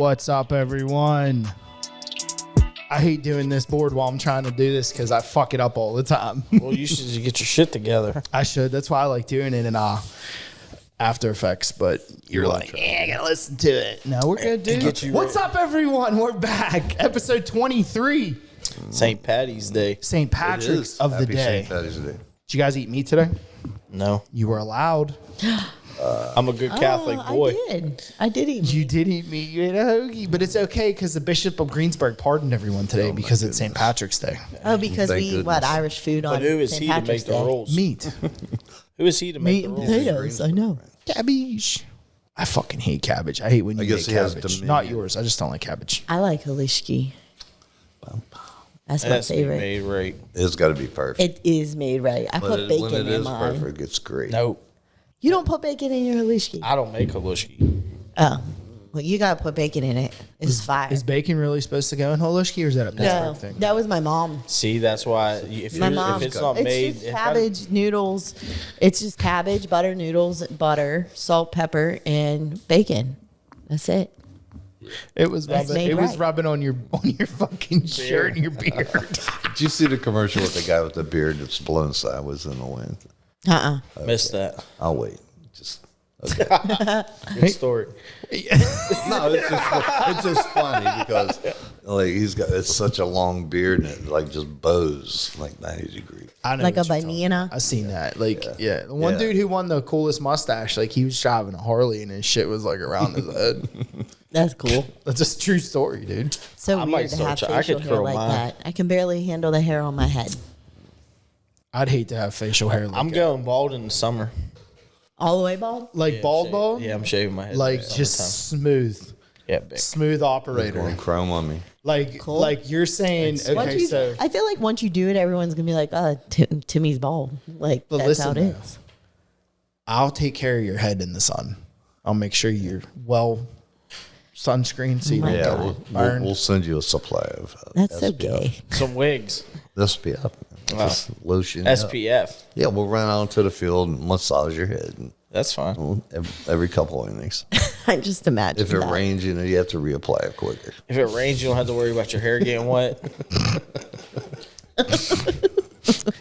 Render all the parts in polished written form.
What's up, everyone? I hate doing this board while I'm trying to do this because I fuck it up all the time. Well, you should get your shit together. I should. That's why I like doing it in After Effects. But you're like, I gotta listen to it. No, we're good, dude. What's up, everyone? We're back. Episode 23. St. Patty's Day. St. Patrick's of the day. St. Patty's Day. Did you guys eat meat today? No. You were allowed. I'm a good Catholic boy. I did eat meat. You did eat meat. You ate a hoagie. But it's okay because the Bishop of Greensburg pardoned everyone today because it's St. Patrick's Day. Oh, because Thank we eat goodness. Irish food on But who is St. he to Patrick's make the Day. rules? Meat. Who is he to make Meat the and rules? potatoes, I know. Cabbage. I fucking hate cabbage. I hate when you guess make he has cabbage. dominion. Not yours. I just don't like cabbage. I like halishki. That's It my has to be favorite. made right. It's got to be perfect. It is made right. I put when bacon it in is mine. perfect, it's great. No, You don't put bacon in your halishki? I don't make halishki. Oh. Well, you got to put bacon in it. It's fire. Is bacon really supposed to go in halishki or is that a Pittsburgh No, thing? that was my mom. See, that's why if My mom. it's not made, It's just cabbage, noodles. It's just cabbage, butter, noodles, butter, salt, pepper, and bacon. That's it. It was That's rubbing. made It was right. rubbing on your fucking shirt and your beard. Did you see the commercial with the guy with the beard that's blown sideways in the wind? Missed that. I'll wait. Just okay. Good story. No, it's just funny because like it's such a long beard and it like just bows like 90 degrees. I know Like what a you're talking banana? about. I seen that. Like, yeah, the one Yeah. dude who won the coolest mustache, like he was driving a Harley and his shit was like around his head. That's cool. That's a true story, dude. So I weird might to start have try- I facial could hair curl like mine. that. I can barely handle the hair on my head. I'd hate to have facial hair. Like I'm that. going bald in the summer. All the way bald? like Yeah, bald shave- bald. Yeah, I'm shaving my head. like in the just summertime. smooth, Yeah, big. smooth operator. Going chrome on me. Like, Cool. like you're saying. Once Okay, you- so I feel like once you do it, everyone's gonna be like, Timmy's bald. Like But that's how it listen, is. I'll take care of your head in the sun. I'll make sure you're well sunscreen so you don't My Yeah, get God. burned. we'll send you a supply of That's so SPF. gay. Some wigs. SPF. Wow. Just lotion. up. SPF. Yeah, we'll run out to the field and massage your head That's fine. every couple of innings. I just imagine If it that. rains, you have to reapply it quicker. If it rains, you don't have to worry about your hair getting wet.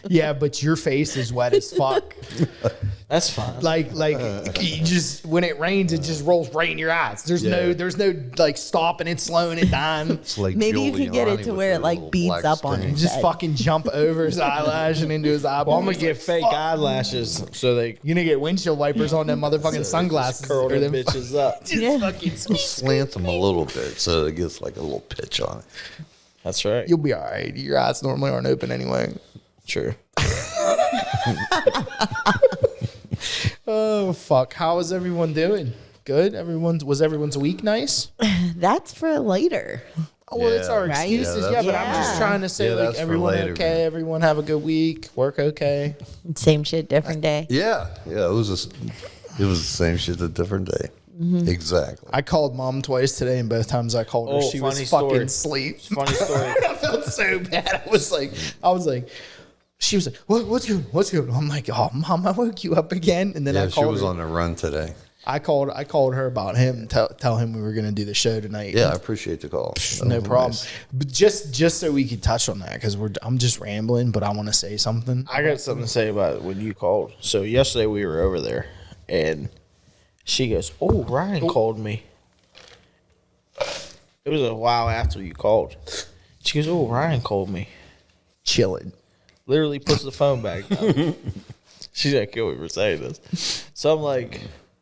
Yeah, but your face is wet as fuck. That's fine. Like you just when it rains, it just rolls right in your eyes. There's Yeah. no like stopping it, slowing it down. It's like Maybe you Julie could get it Ronnie to with where her it like little beads black up on stain. your Just head. fucking jump over his eyelash and into his eyeball. I'm gonna get fake eyelashes so they You're gonna get windshield wipers on them motherfucking sunglasses. curl or them them bitches up. just Yeah. fucking Slant them a little bit so it gets like a little pitch on it. That's right. You'll be all right. Your eyes normally aren't open anyway. True. Oh fuck! How is everyone doing? Good. Was everyone's week nice? That's for later. Oh, well, it's our Right? excuses. Yeah, Yeah, but I'm that's- just trying to say, Yeah, like, that's for everyone later, okay? man. Everyone have a good week. Work okay. Same shit, different day. Yeah, it was the same shit, a different day. Exactly. I called mom twice today, and both times I called her, Oh, she was funny fucking story. asleep. Funny story. I felt so bad. I was like, she was like, what's going on? I'm like, oh, mom, I woke you up again. And then I Yeah, she called was her. on the run today. I called her about him, tell him we were going to do the show tonight. Yeah, I appreciate the call. That No was problem. nice. But just so we could touch on that, because I'm just rambling, but I want to say something. I got something to say about it when you called. So yesterday we were over there, and she goes, "Oh, Ryan called me." It was a while after you called. She goes, "Oh, Ryan called me." Chilling. Literally puts the phone back down. She's gonna kill me for saying this. So I'm like,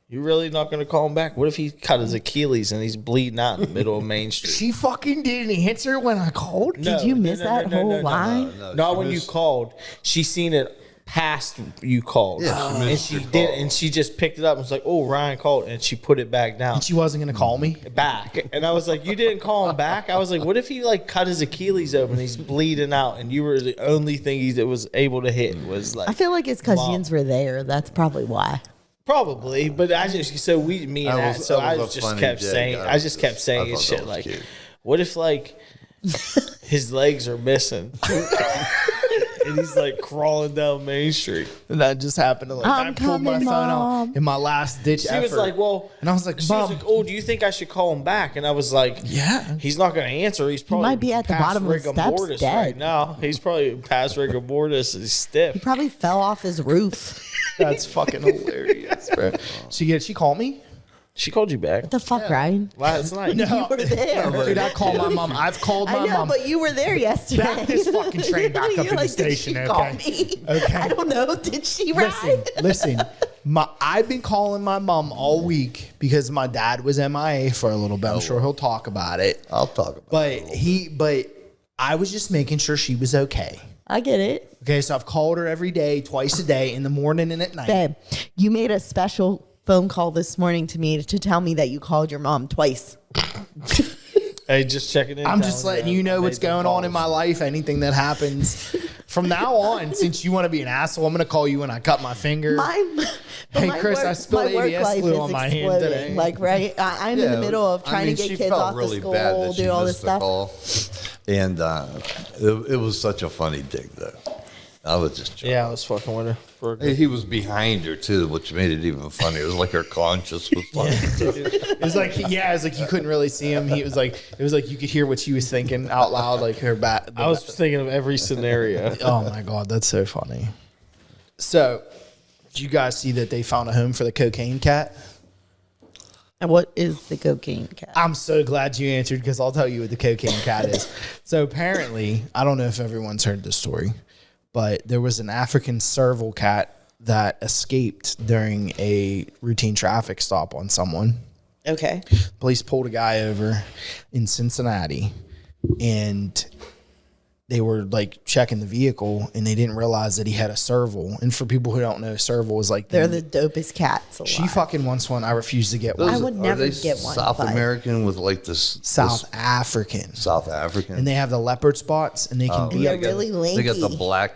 "You really not gonna call him back? What if he cut his Achilles and he's bleeding out in the middle of Main Street?" She fucking didn't answer when I called. Did you miss that whole line? Not she when you missed- called. She seen it past you called. Yeah, she and missed she your did, call. and she just picked it up and was like, "Oh, Ryan called," and she put it back down. She wasn't going to call me. Back, and I was like, "You didn't call him back." I was like, "What if he like cut his Achilles open? He's bleeding out, and you were the only thing he was able to hit was like." I feel like it's because Mom. yins were there. That's probably why. Probably, but I just so we me and That that, was- so that I was a just funny kept gag. saying I just kept saying thought that shit was like, cute. "What if like his legs are missing?" and he's like crawling down Main Street. And that just happened. Like, I'm I pulled my coming, phone Mom. out in my last ditch She effort. was like, well, and I was like, she was Mom, like, oh, do you think I should call him back? And I was like, yeah. he's not going to answer. He's probably might be at the past bottom of the rigor steps mortis dead. right now. He's probably past rigor mortis. He's He stiff. probably fell off his roof. That's fucking hilarious, bro. She called me? She called you back What the fuck, Ryan? last night. You were there. Dude, I called my mom. I've called my I know, mom. but you were there yesterday. Back this fucking train back up You're in the like, station, Did she call okay? me? Okay. I don't know. Did she ride? Listen. I've been calling my mom all week because my dad was MIA for a little bit. I'm sure he'll talk about it. I'll talk about it. But I was just making sure she was okay. I get it. Okay, so I've called her every day, twice a day, in the morning and at night. Babe, you made a special phone call this morning to me to tell me that you called your mom twice. Hey, just checking in. I'm just letting you know what's going on in my life. Anything that happens from now on, since you want to be an asshole, I'm going to call you when I cut my finger. Hey, Chris, I spilled ABS glue on my hand today. Like, right? I'm in the middle of trying to get kids off to school, do all this stuff. And it was such a funny dig, though. I was just joking. Yeah, I was fucking with her. For a good He was behind her, too, which made it even funny. It was like her conscience was funny. It was like, yeah, it was like you couldn't really see him. It was like you could hear what she was thinking out loud, like her back. I was thinking of every scenario. Oh my God, that's so funny. So, did you guys see that they found a home for the cocaine cat? And what is the cocaine cat? I'm so glad you answered because I'll tell you what the cocaine cat is. So apparently, I don't know if everyone's heard this story, but there was an African serval cat that escaped during a routine traffic stop on someone. Okay. Police pulled a guy over in Cincinnati, and they were like checking the vehicle, and they didn't realize that he had a serval. And for people who don't know, serval is like They're the dopest cats alive. she fucking wants one. I refuse to get one. I would never Are they get one, South but- American with like this South African, South African, and they have the leopard spots, and they can be They're up. really they got the lanky. black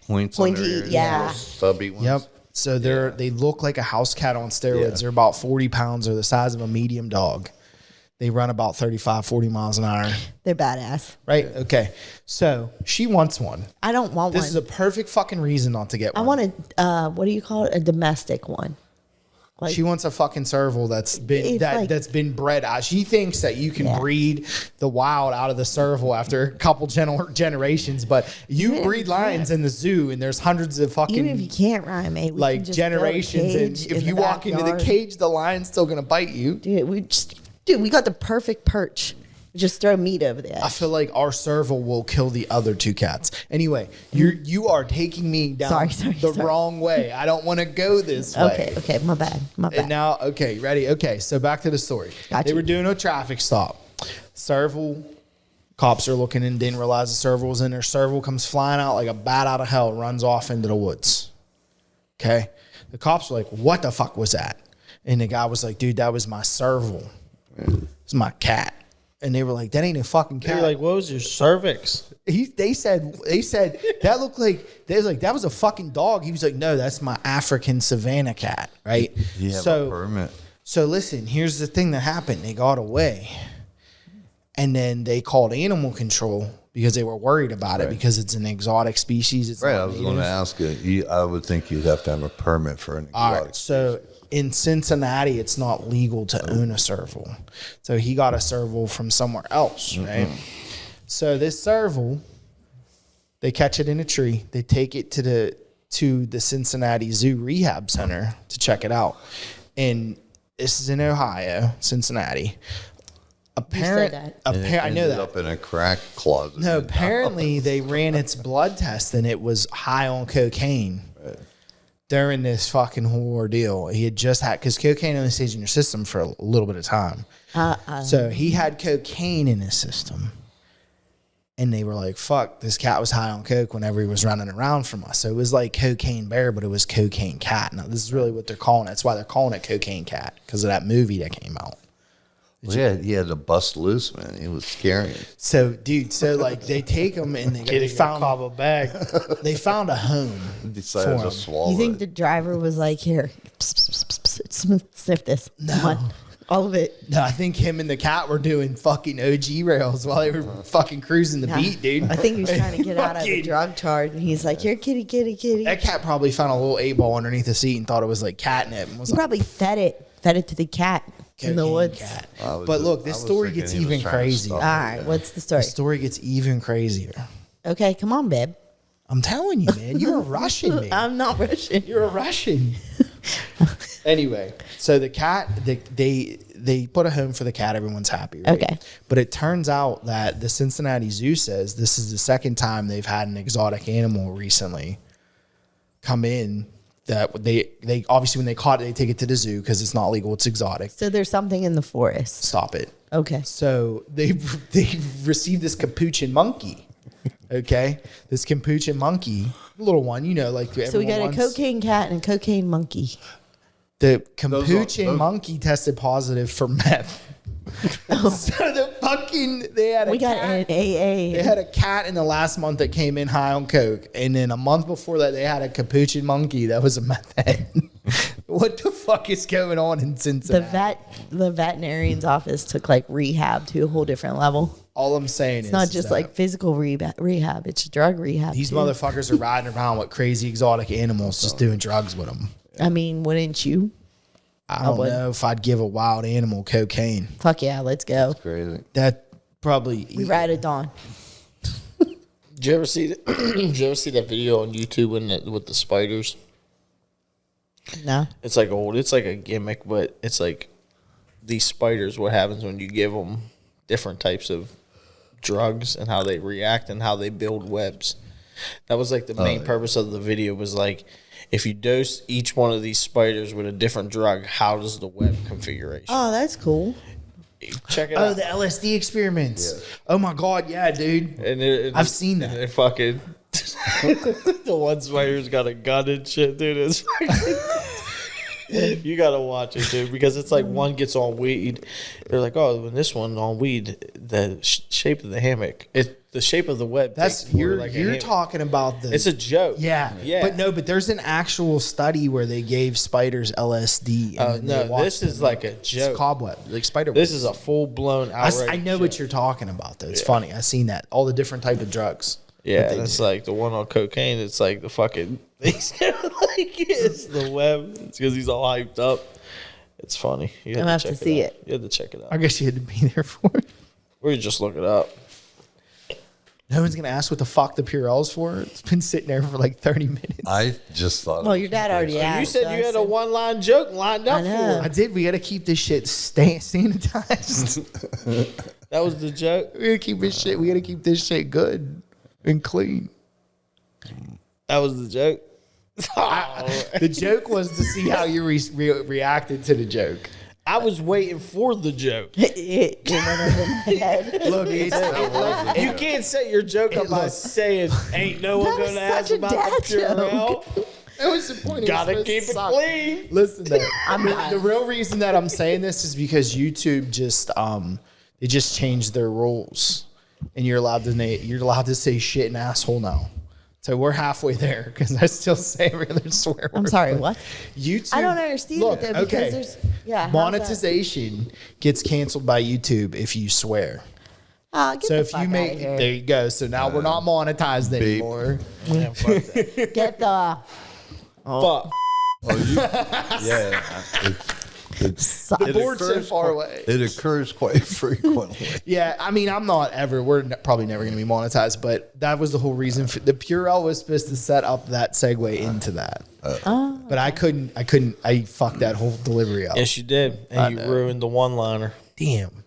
points, Pointy, on their ears, yeah. those stubby ones. Yep. So they look like a house cat on steroids. Yeah. They're about 40 pounds. They're the size of a medium dog. They run about 35, 40 miles an hour. They're badass. Right? Okay. So she wants one. I don't want This one. is a perfect fucking reason not to get I one. want a, what do you call it? A domestic one. Like, She wants a fucking serval that's been It's that's been bred out. She thinks that you can Yeah. breed the wild out of the serval after a couple generations, but you Even if breed you lions can't. in the zoo, and there's hundreds of fucking even if you can't rhyme, mate, we like can just build a generations, and cage if in you the walk into the backyard. cage, the lion's still gonna bite you. Dude, we got the perfect perch. Just throw meat over the I edge. feel like our serval will kill the other two cats. Anyway, you are taking me down Sorry, the wrong way. I don't want to go this way. Okay, my bad. And now, okay, ready? Okay, so back to the story. Got They you. were doing a traffic stop. Serval, cops are looking and didn't realize the serval was in there. Serval comes flying out like a bat out of hell, runs off into the woods. Okay? The cops were like, what the fuck was that? And the guy was like, dude, that was my serval. It's my cat. And they were like, that ain't a fucking cat. You're like, what was your cervix? They said that looked like they was like that was a fucking dog. He was like, no, that's my African Savannah cat, right? You have a permit. So listen, here's the thing that happened. They got away, and then they called animal control because they were worried about it because it's an exotic species. It's Right, not I was going to native. ask you. I would think you'd have to have a permit for an All exotic. right, so in Cincinnati, it's not legal to own a serval. So he got a serval from somewhere else, right? So this serval, they catch it in a tree. They take it to the Cincinnati Zoo Rehab Center to check it out. And this is in Ohio, Cincinnati. that. And it I know ended that. up in a crack closet. No, apparently they ran its blood test and it was high on cocaine during this fucking whole ordeal. He had just had, because cocaine only stays in your system for a little bit of time. So he had cocaine in his system. And they were like, fuck, this cat was high on coke whenever he was running around from us. So it was like cocaine bear, but it was cocaine cat. Now, this is really what they're calling it. That's why they're calling it cocaine cat, because of that movie that came out. Well, yeah, he had to bust loose, man. He was scary. So, dude, they take him and they found a bag. they found a home. He decided for to him. swallow You think it. the driver was like, here, sniff this. No. Come on. All of it. No, I think him and the cat were doing fucking OG rails while they were fucking cruising the beat, dude. I think he was trying to get out of the Fucking- drug charge, and he's like, "Here, kitty, kitty, kitty." That cat probably found a little 8-ball underneath the seat and thought it was like catnip. And was He like, probably fed it to the cat in the "Cocaine woods. cat." I was But look, I this was story thinking gets he was even trying to crazy. stop All it, right, yeah. what's the The story? story gets even crazier. Okay, come on, babe. I'm telling you, man. You're a Russian, man. I'm not Russian. You're a Russian. Anyway, so the cat, they put a home for the cat. Everyone's happy, right? Okay. But it turns out that the Cincinnati Zoo says this is the second time they've had an exotic animal recently come in. That they obviously when they caught it, they take it to the zoo because it's not legal. It's exotic. So there's something in the forest. Stop it. Okay. So they received this capuchin monkey. Okay, this capuchin monkey, little one, you know, like So we got a cocaine cat and a cocaine monkey. The capuchin those- monkey tested positive for meth. So they had a We got cat. an AA. They had a cat in the last month that came in high on coke, and then a month before that, they had a capuchin monkey that was a meth head. What the fuck is going on in Cincinnati? The veterinarian's office took like rehab to a whole different level. All I'm saying is It's not just that like physical rehab; it's drug rehab. these too. motherfuckers are riding around with crazy exotic animals, just doing drugs with them. I mean, wouldn't you? I don't would. know if I'd give a wild animal cocaine. Fuck yeah, let's go. Crazy. That probably We ride at dawn. Did you ever see? Did you ever see that video on YouTube with the spiders? No. It's like old. It's like a gimmick, but it's like these spiders. What happens when you give them different types of drugs and how they react and how they build webs? That was like the main purpose of the video. Was like, if you dose each one of these spiders with a different drug, how does the web configuration? Oh, that's cool. Check it Oh, out. the LSD experiments. Oh my god, yeah, dude. I've seen that. And it fucking the one spider's got a gun and shit, dude. It's you gotta watch it, dude, because it's like one gets on weed. They're like, oh, when this one on weed, the shape of the hammock, the shape of the web. That's takes more you're like a you're hammock. talking about the. It's a joke. yeah, yeah. but there's an actual study where they gave spiders LSD. And then they No, watched this is them. like a It's joke. cobweb, like spider. This web. is a full blown I, outright. I know what you're talking about. Though it's funny. I seen that all the different type of drugs. Yeah, that they and it's do. like the one on cocaine. It's like the fucking. It's the web. It's because he's all hyped up. It's funny. You I'm have have to to check see out. it. You have to check it I out. guess you had to be there for it. Or you just look it up. No one's gonna ask what the fuck the Purell's for. It's been sitting there for like 30 minutes. I just thought. Well, your dad already asked. You said you had a so- one line joke lined up I know. for I it. did. We got to keep this shit sanitized. That was the joke. We got to keep this shit. We got to keep this shit good and clean. That was the joke. The joke was to see how you reacted to the joke. I was waiting for the joke. It went over my head. Look, it's, You can't set your joke up by look. saying, "Ain't no one That was gonna ask such a about dad the Purell." that was the point. Gotta keep it clean. Listen, though, the real reason that I'm saying this is because YouTube just they just changed their rules, and you're allowed to say shit and asshole now. So we're halfway there because I still say every other swear word. I'm sorry, but what? YouTube. I don't understand Look, it though because okay. there's how's that? Monetization gets canceled by YouTube if you swear. Get So the if fuck you outta make, here. there you go. So now we're not monetized beep. anymore. Man, fuck that. Get the Fuck. Yeah. The board's so far away. It occurs quite frequently. Yeah, I mean, I'm not ever. We're probably never going to be monetized, but that was the whole reason. For, the Purell was supposed to set up that segue into that, but I couldn't. I fucked that whole delivery up. Yes, you did, and you ruined the one liner. Damn,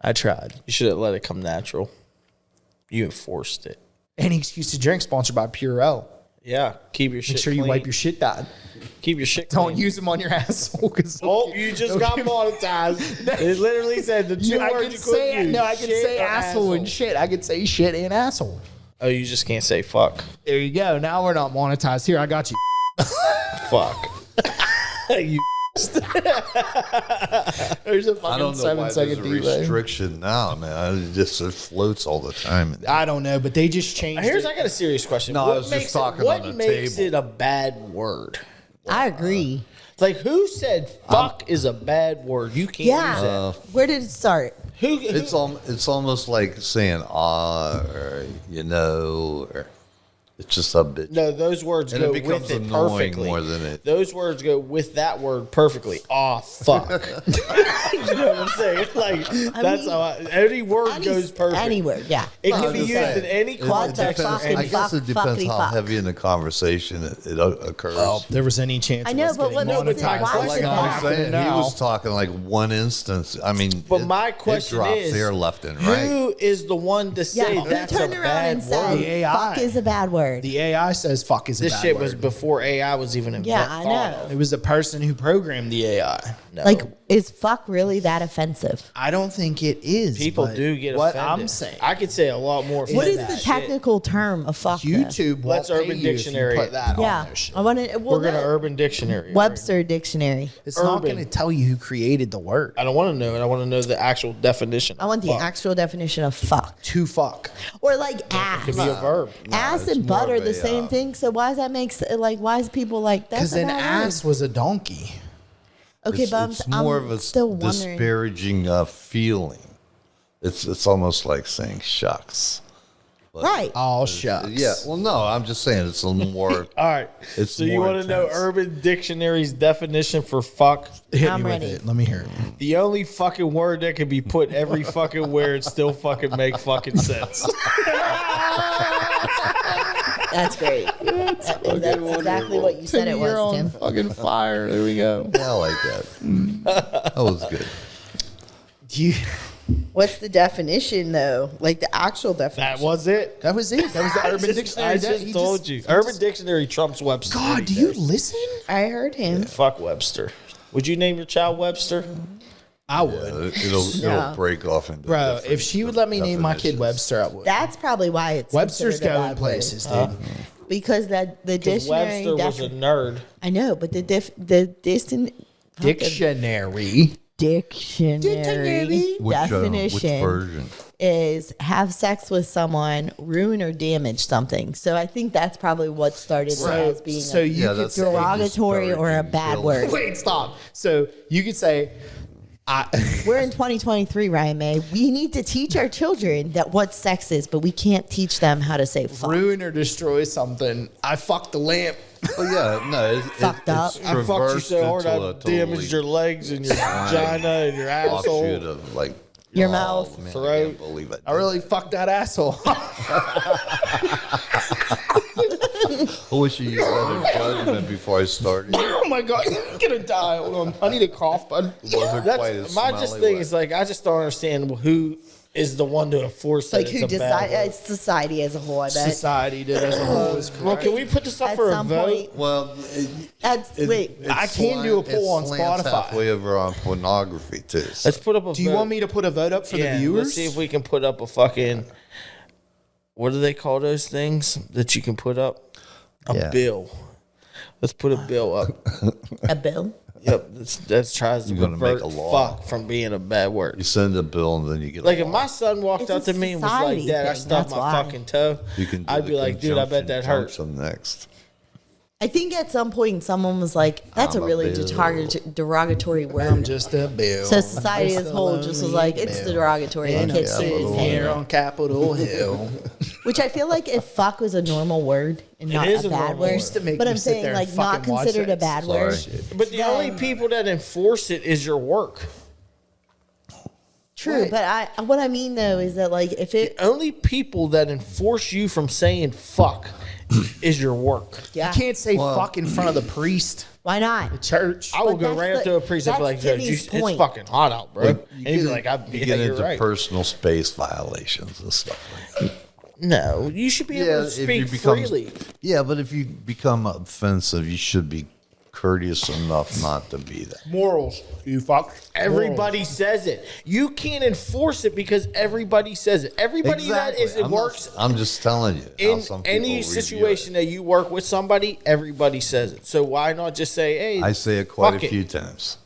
I tried. You should have let it come natural. You enforced it. Any excuse to drink, sponsored by Purell. Yeah, keep your shit. Make sure you clean. wipe your shit down. Keep your shit. Don't clean. use them on your asshole. Cause Oh, you just got monetized. It literally said the two I words can you say couldn't use. no. I can Shit say or asshole and shit. I could say shit and asshole. Oh, you just can't say fuck. There you go. Now we're not monetized. Here, I got you. Fuck. You. There's a I fucking don't know why 7 there's second a delay. restriction now, man. It floats all the time. I don't know, but they just changed. Here's it. I got a serious question. No, I What was just makes talking what on the makes table. it a bad word? I agree. Like, who said fuck is a bad word? You can't use Yeah. that. Where did it start? Who, It's almost like saying or or it's just a bit. No, those words And go it becomes with it annoying perfectly. more than it. Those words go with that word perfectly. Aw, fuck. You know what I'm saying? Like, that's how any word goes perfect. Any word, yeah. It No, can I'm be just used saying. in any It context. depends- fucking I guess it depends fuckity how fuck. heavy in the conversation it occurs. Oh, if there was any chance. I of know, us but getting what makes it- monetized, why that's is Like it not I'm bad? happening saying, now. he was talking like one instance. I mean, But my question it drops is, here left and right. who is the one to say Yeah, who that's a turned around bad and said, word? The AI. fuck is a bad word? The AI says fuck is a This bad shit word. was before AI was even Yeah, thought I know. of. It was the person who programmed the AI. No. Like, is fuck really that offensive? I don't think it is. People but do get what offended. I'm saying. I could say a lot more. What is offended the shit. technical term of fuck? though? YouTube. Let's won't pay Urban you if you Dictionary put it. that Yeah, on their shit. I want to. Well, We're gonna no, Urban Dictionary. it Webster Dictionary. It's not Urban. going to tell you who created the word. I don't want to know it. I want to know the actual definition. I want the Fuck. actual definition of fuck, To fuck. or like ass. It could be a verb. Ass it's and more butt are of the a, same thing. So why does that make like? Why is people like that's Because a an bad ass was a donkey. word? Okay, It's, but it's I'm more of a still wondering. disparaging feeling. It's almost like saying shucks. Right. Oh, shucks. Yeah. Well, no, I'm just saying it's a little more. All right. It's So you more want to know intense. Urban Dictionary's definition for fuck? Hit I'm me ready. with it. Let me hear it. The only fucking word that could be put every fucking where it still fucking make fucking sense. That's great. That's exactly what you said it was, Tim. fucking fire. There we go. Yeah, I like that. That was good. You, What's the definition, though? Like the actual definition. That was it. that was it. That was the Urban Dictionary. I just He told you. he Urban Dictionary trumps Webster. God, any do you day. listen? I heard him. Fuck Webster. Would you name your child Webster? I would. It'll Yeah. break off into Bro, different if she would let me name my kid definitions. Webster, I would. That's probably why it's Webster's considered a going bad places, word. dude. Because that the Because dictionary. Webster was a nerd. I know, but the dictionary Dictionary. Which definition version? is have sex with someone, ruin or damage something. So I think that's probably what started it as being So a you could that's say derogatory or a disparaging, bad Jill. word. Wait, stop. So you could say, We're in 2023, Ryan May. We need to teach our children that what sex is, but we can't teach them how to say fuck. ruin or destroy something. I fucked the lamp. Oh yeah, no, Fucked up. It's I fucked you traversed so hard into I a damaged your legs and your vagina and your offshoot asshole. of like Your mouth. Man, I Throat. can't believe it. I really fucked that asshole. I wish you used that in judgment before I started. Oh my God, I'm gonna die. Hold on. I need a cough, bud. Wasn't quite as That's my just smelly thing wet. is like I just don't understand who is the one to enforce that Like it's who a bad decide? word. It's society as a whole. I bet. Society did as a whole is Well, can we put this up At for a some vote? point, Well, wait. I can do a poll on slants Spotify. halfway over on pornography too. So. Let's put up a Do you vote. want me to put a vote up for Yeah, the viewers? Let's see if we can put up a fucking. What do they call those things that you can put up? A Yeah. bill. Let's put a bill up. A bill. Yep, that tries to You're gonna revert make a law. fuck from being a bad word. You send a bill and then you get Like a if law. my son walked It's up a to me and was like, society "Dad, I thing, stubbed that's my why. fucking toe," You can do I'd the be like, "Dude, I bet that hurt." conjunction next. I think at some point someone was like, "That's I'm a a really bill. derogatory word." I'm just a bill. So society Just as a a whole just was lonely like, it's bill. the derogatory. In And kids a started Capitol saying here it. on Capitol Hill. Which I feel like if fuck was a normal word and not is a a bad normal word, word. Used to make but me I'm sit saying there and like not fucking watch considered a it. bad Sorry. word. But the only people that enforce it is your work. True, Right. but what I mean though is that like if it, Only people that enforce you from saying fuck is your work. yeah, You can't say fuck in front of the priest, why not? church. I will But go that's right up the- to a priest and be like, that's "Yo, Timmy's it's point. fucking hot out, bro." And he'd be like, You get "You're into right." personal space violations and stuff like that. No, you should be able to speak freely. Yeah, but if you become offensive, you should be courteous enough not to be that. Morals. You fuck. Everybody says it. You can't enforce it because everybody says it. Everybody that is it works I'm just telling you. how in some people any review situation it. that you work with somebody, everybody says it. So why not just say, "Hey"? I say it quite fuck a it. few times.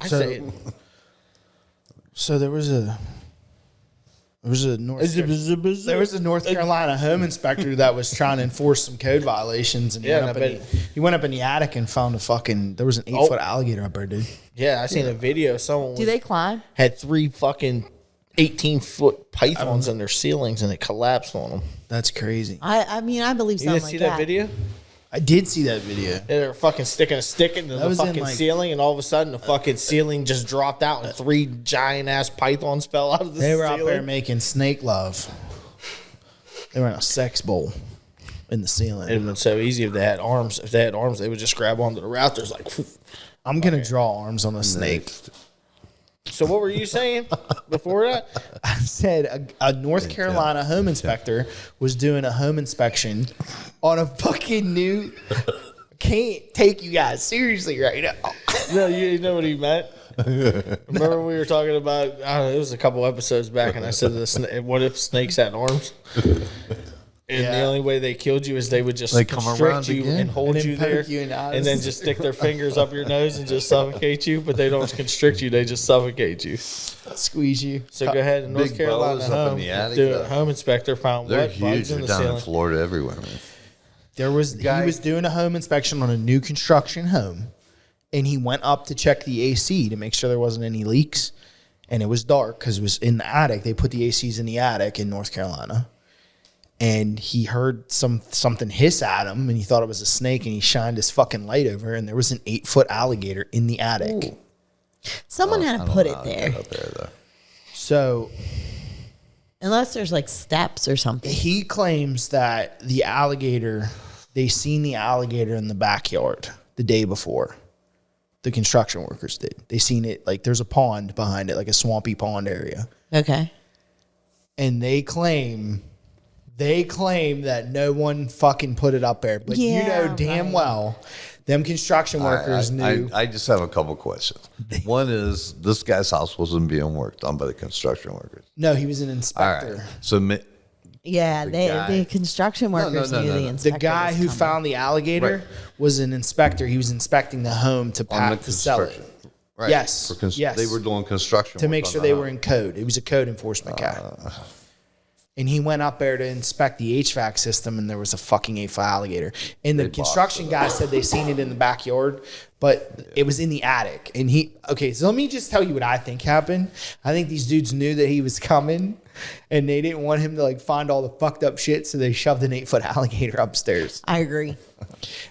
I say it. So there was There was a North Carolina home inspector that was trying to enforce some code violations, and he went up in the attic and found there was an 8-foot alligator up there, dude. Yeah, I seen a video. Someone Do they climb? had 3 fucking 18-foot pythons in their ceilings, and it collapsed on them. That's crazy. I mean, I believe You something didn't like see that. that video? I did see that video. They were fucking sticking a stick into the was in, fucking like- ceiling, and all of a sudden the fucking ceiling just dropped out, and 3 giant ass pythons fell out of the They were ceiling. out there making snake love. They were in a sex bowl in the ceiling. It'd have been so easy if they had arms. If they had arms, they would just grab onto the rafters like. Phew. I'm gonna draw arms on a snake. So what were you saying before that? I said a North Carolina home inspector was doing a home inspection on a fucking new. Can't take you guys seriously right now. No, you didn't know what he meant. Remember we were talking about? It was a couple episodes back, and I said, "What if snakes had arms?" And the only way they killed you is they would just come constrict around you again? and hold And you then there, poke you in the eyes. and then just stick their fingers up your nose and just suffocate you. But they don't constrict you; they just suffocate you. Squeeze you. So go ahead. In North Big Carolina, boas up in the attic, the home inspector found They're what huge. bugs in They're the down in ceiling. Florida everywhere, man. He was doing a home inspection on a new construction home, and he went up to check the AC to make sure there wasn't any leaks. And it was dark because it was in the attic. They put the ACs in the attic in North Carolina. And he heard something hiss at him, and he thought it was a snake, and he shined his fucking light over, and there was an 8-foot alligator in the attic. Ooh. Someone had to put it there. Up there, though. So Unless there's like steps or something. he claims that they seen the alligator in the backyard the day before. The construction workers did. They seen it, like there's a pond behind it, like a swampy pond area. Okay. And they claim that no one fucking put it up there. But you Yeah, know damn right. well them construction workers knew. I just have a couple questions. One is this guy's house wasn't being worked on by the construction workers. No, he was an All inspector. right. So Yeah, guy- the construction workers no, knew no, the no. The inspector guy was who coming. found the alligator Right. was an inspector. He was inspecting the home to on the sell it. construction. Right. Yes, yes. They were doing construction To work make on sure the they house. were in code. It was a code enforcement guy. And he went up there to inspect the HVAC system, and there was a fucking 8-foot alligator. And the They construction guy said they seen it in the backyard, but it was in the attic. And so let me just tell you what I think happened. I think these dudes knew that he was coming, and they didn't want him to like find all the fucked up shit, so they shoved an 8-foot alligator upstairs. I agree.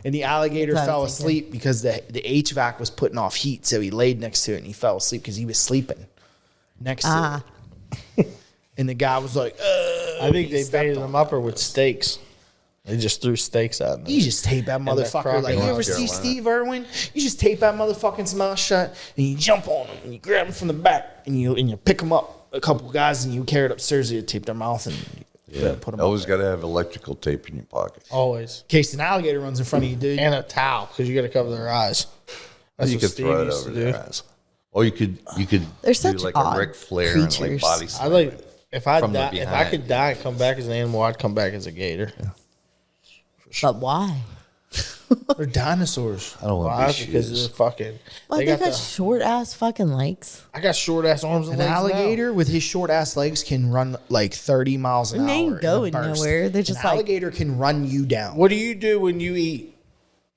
And the alligator That's what I fell was asleep because the HVAC was putting off heat, so he laid next to it and he fell asleep because he was sleeping next to it. And the guy was like, I think they baited them up with steaks. They just threw steaks at them. you just tape that motherfucker. Like, you ever see Steve Irwin? You just tape that motherfucking mouth shut and you jump on him and you grab him from the back and you pick him up. A couple guys and you carry it upstairs and you tape their mouth and put them Always up got to have electrical tape in your pocket. Always. in case an alligator runs in front of you, dude. And a towel, because you got to cover their eyes. That's You what could Steve throw it used over to their do. eyes. Or you could They're do such like odd a Ric Flair and like creatures. body I slam. like if I From the die, if I behind. could die and come back as an animal, I'd come back as a gator. But why? They're dinosaurs. I don't want Why? to be Because shoes. they're fucking. Well, they got short ass fucking legs. I got short ass arms and An legs. alligator with his short ass legs can run like 30 miles an They hour. ain't in a going burst. nowhere. They're just an like- alligator can run you down. What do you do when you eat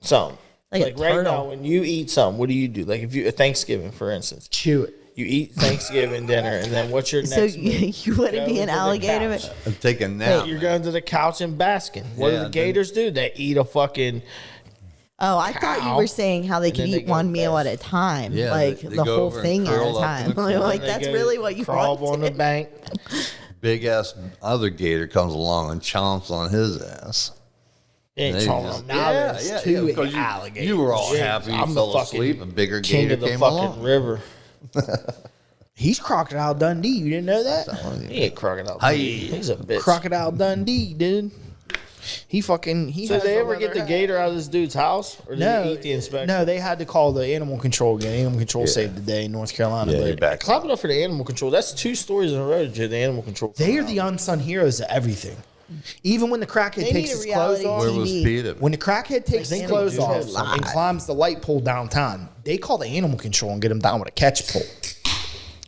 something? Like a right turtle. now, when you eat something, what do you do? Like if you Thanksgiving, for instance, Chew it. you eat Thanksgiving dinner, and then what's your next? So move? you wouldn't Go be an to the alligator. couch. And take a nap. You're going to the couch and basking. What do Yeah, the then- gators do? They eat a fucking. Oh, I thought you Cow. were saying how they And could then they eat go one to meal bed. at a time, Yeah, like they the go whole over and thing at curl a up in time. the corner. Like they that's go really what you crawl want. on the bank. Big ass other gator comes along and chomps on his ass. They ain't They crawling just- on Now Yeah, there's yeah, two yeah, because alligators. You were all Yeah, happy. You I'm the fell fucking asleep. A bigger king gator of the came fucking along. river. He's Crocodile Dundee. You didn't know that? He ain't crocodile. Hey. He's a bitch. Crocodile Dundee, dude. He So has did they a ever get leather the hat. gator out of this dude's house, or did he eat the inspector? No, they had to call the animal control again. Animal control saved the day in North Carolina. Yeah, but you're back. Clap it up for the animal control. That's 2 stories in a row. To the animal control. they are the unsung heroes of everything. Even when the crackhead They takes need a his clothes reality off, Where was TV. Peter? when the crackhead takes his think clothes they do off that and climbs the light pole downtown, they call the animal control and get him down with a catch pole.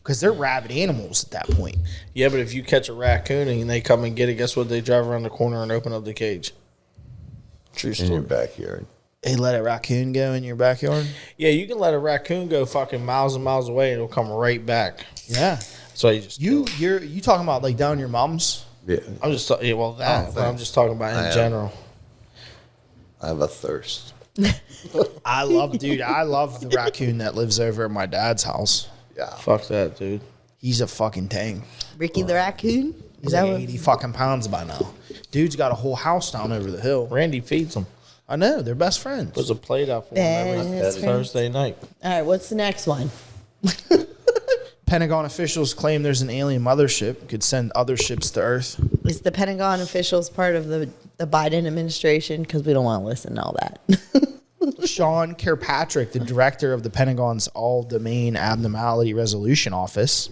because they're rabid animals at that point. Yeah, but if you catch a raccoon and they come and get it, guess what? They drive around the corner and open up the cage. True In your story. backyard. They let a raccoon go in your backyard. Yeah, you can let a raccoon go fucking miles and miles away and it'll come right back. Yeah, So you just you talking about like down your mom's? Yeah. I'm just yeah, well that, Oh, but I'm just talking about in I general. I have a thirst. I love the raccoon that lives over at my dad's house. Yeah. Fuck that, dude. He's a fucking tank. Ricky the raccoon. He's Is that like what? 80 fucking pounds by now. Dude's got a whole house down over the hill. Randy feeds them. I know, they're best friends. Puts a plate out for them every Best friends. Thursday night. All right, what's the next one? Pentagon officials claim there's an alien mothership could send other ships to Earth. Is the Pentagon officials part of the Biden administration? Because we don't want to listen to all that. Sean Kirkpatrick, the director of the Pentagon's All-Domain Abnormality Resolution Office,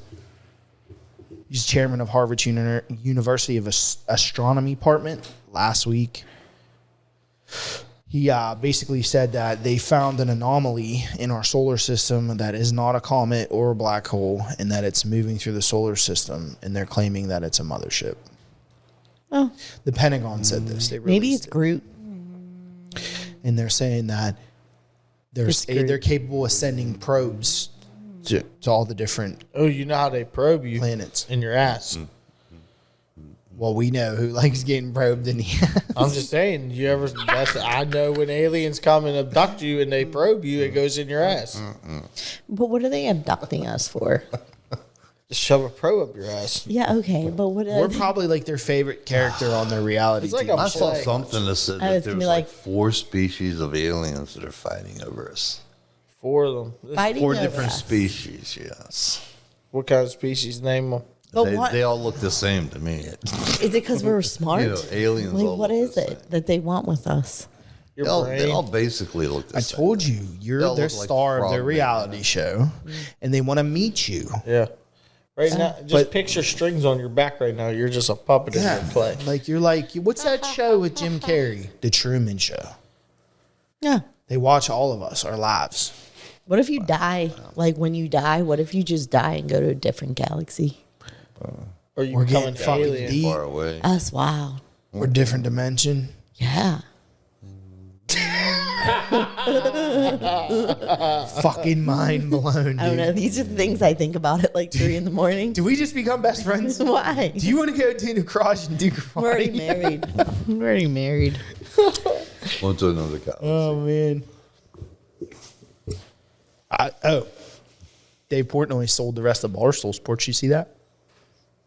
he's chairman of Harvard University of Astronomy Department last week. He basically said that they found an anomaly in our solar system that is not a comet or a black hole, and that it's moving through the solar system, and they're claiming that it's a mothership. Oh, The Pentagon said this. They maybe released it's Groot. and they're saying that they're capable of sending probes to all the different Oh, you know how they probe you planets. in your ass. Well, we know who likes getting probed in the I'm just saying, I know when aliens come and abduct you and they probe you, it goes in your ass. But what are they abducting us for? Just shove a probe up your ass. Yeah, okay, but what? We're probably like their favorite character on their reality It's like TV. a I saw play. something that said I that was there gonna was be like like- 4 species of aliens that are fighting over us. 4 of them. Fighting 4 over different us. species, yes. What kind of species? Name them. But what They all look the same to me. is it? Because we're smart. You know, aliens Like, all what look is the it that they want with us? Your They brain. all basically look the I same. told you, you're They'll their look like star of their frogmen, reality show, and they want to meet you. Yeah. Right now, just But- picture strings on your back right now. You're just a puppet in their play. Like you're like, what's that show with Jim Carrey? The Truman Show. Yeah. They watch all of us, our lives. What if you die? Like when you die, what if you just die and go to a different galaxy? Or you We're become getting an fucking alien. deep. Far away. That's wild. Or different dimension. Yeah. Fucking mind blown, I don't know. dude. These are the things I think about at like 3 a.m. Do we just become best friends? Why? Do you want to go to the garage and do karate? We're already married. We're already married. Went to another galaxy. Oh man. Dave Portnoy sold the rest of Barstool Sports. You see that?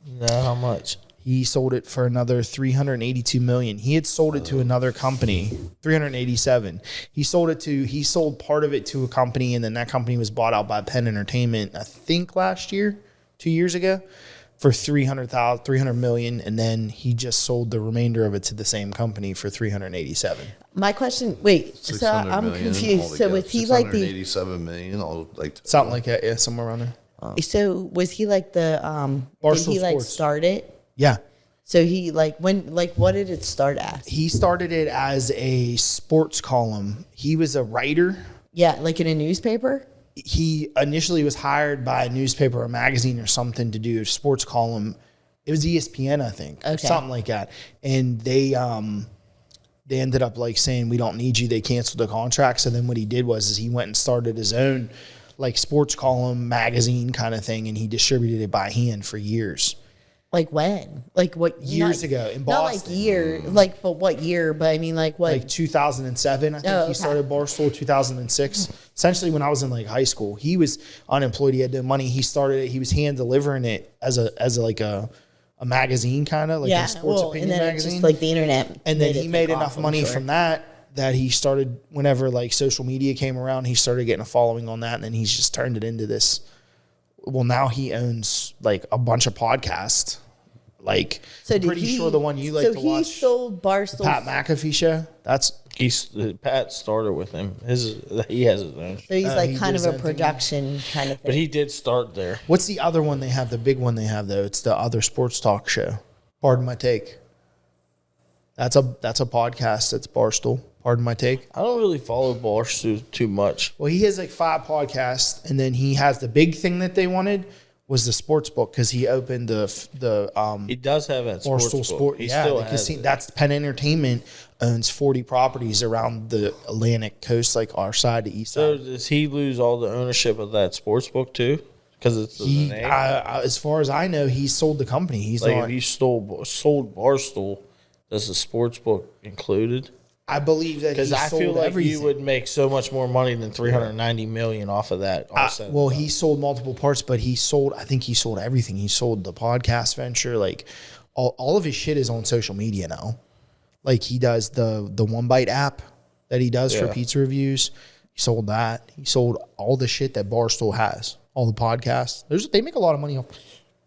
No, how much? He sold it for another $382 million. He had sold it to another company, $387. He sold part of it to a company, and then that company was bought out by Penn Entertainment, I think last year, 2 years ago, for $300 million, and then he just sold the remainder of it to the same company for $387. My question. Wait. So 600 I'm million confused. So altogether. was he like the? 687 million, all like Something like that, yeah, somewhere around there. So was he like the? Did Barstool he like Sports. start it? Yeah. So he like when like what did it start as? He started it as a sports column. He was a writer. Yeah, like in a newspaper. He initially was hired by a newspaper or magazine or something to do a sports column. It was ESPN, I think, or Okay. something like that. And they ended up like saying, we don't need you. They canceled the contract. So then what he did was he went and started his own like sports column magazine kind of thing. And he distributed it by hand for years. Like when? Like what? Years ago in Not like Boston. year. Like but what year? But I mean like what? Like 2007, I think Oh, he okay. started Barstool. 2006. Essentially, when I was in like high school, he was unemployed. He had no money. He started it. He was hand delivering it as a magazine kind of like yeah. a sports Well, opinion and then it magazine. just like the internet. and then he it made take enough off, I'm money sure. from that he started whenever like social media came around. He started getting a following on that, and then he's just turned it into this. Well, now he owns like a bunch of podcasts. Like, So I'm did pretty he, sure the one you like so to he watch, sold Barstool. Pat McAfee show. That's Pat started with him. He has his own. So he's like he kind did of a his own thing. production kind of thing. But he did start there. What's the other one they have? The big one they have though. It's the other sports talk show. Pardon my take. That's a podcast. That's Barstool. Pardon my take. I don't really follow Barstool too much. Well, he has like 5 podcasts, and then he has the big thing that they wanted was the sports book because he opened the He does have that Barstool Sport. He yeah, still the has casino. it. That's Penn Entertainment owns 40 properties around the Atlantic coast, like our side, the east So side. does he lose all the ownership of that sports book too? Because it's the He, name. as far as I know, he sold the company. He's Like not. if you sold Barstool, does the sports book included? I believe that Because he I sold feel like everything. you would make so much more money than $390 million off of that. Well, he sold multiple parts, but he sold. I think he sold everything. He sold the podcast venture. Like all of his shit is on social media now. Like he does the One Bite app that he does for Yeah. pizza reviews. He sold that. He sold all the shit that Barstool has. All the podcasts. They make a lot of money off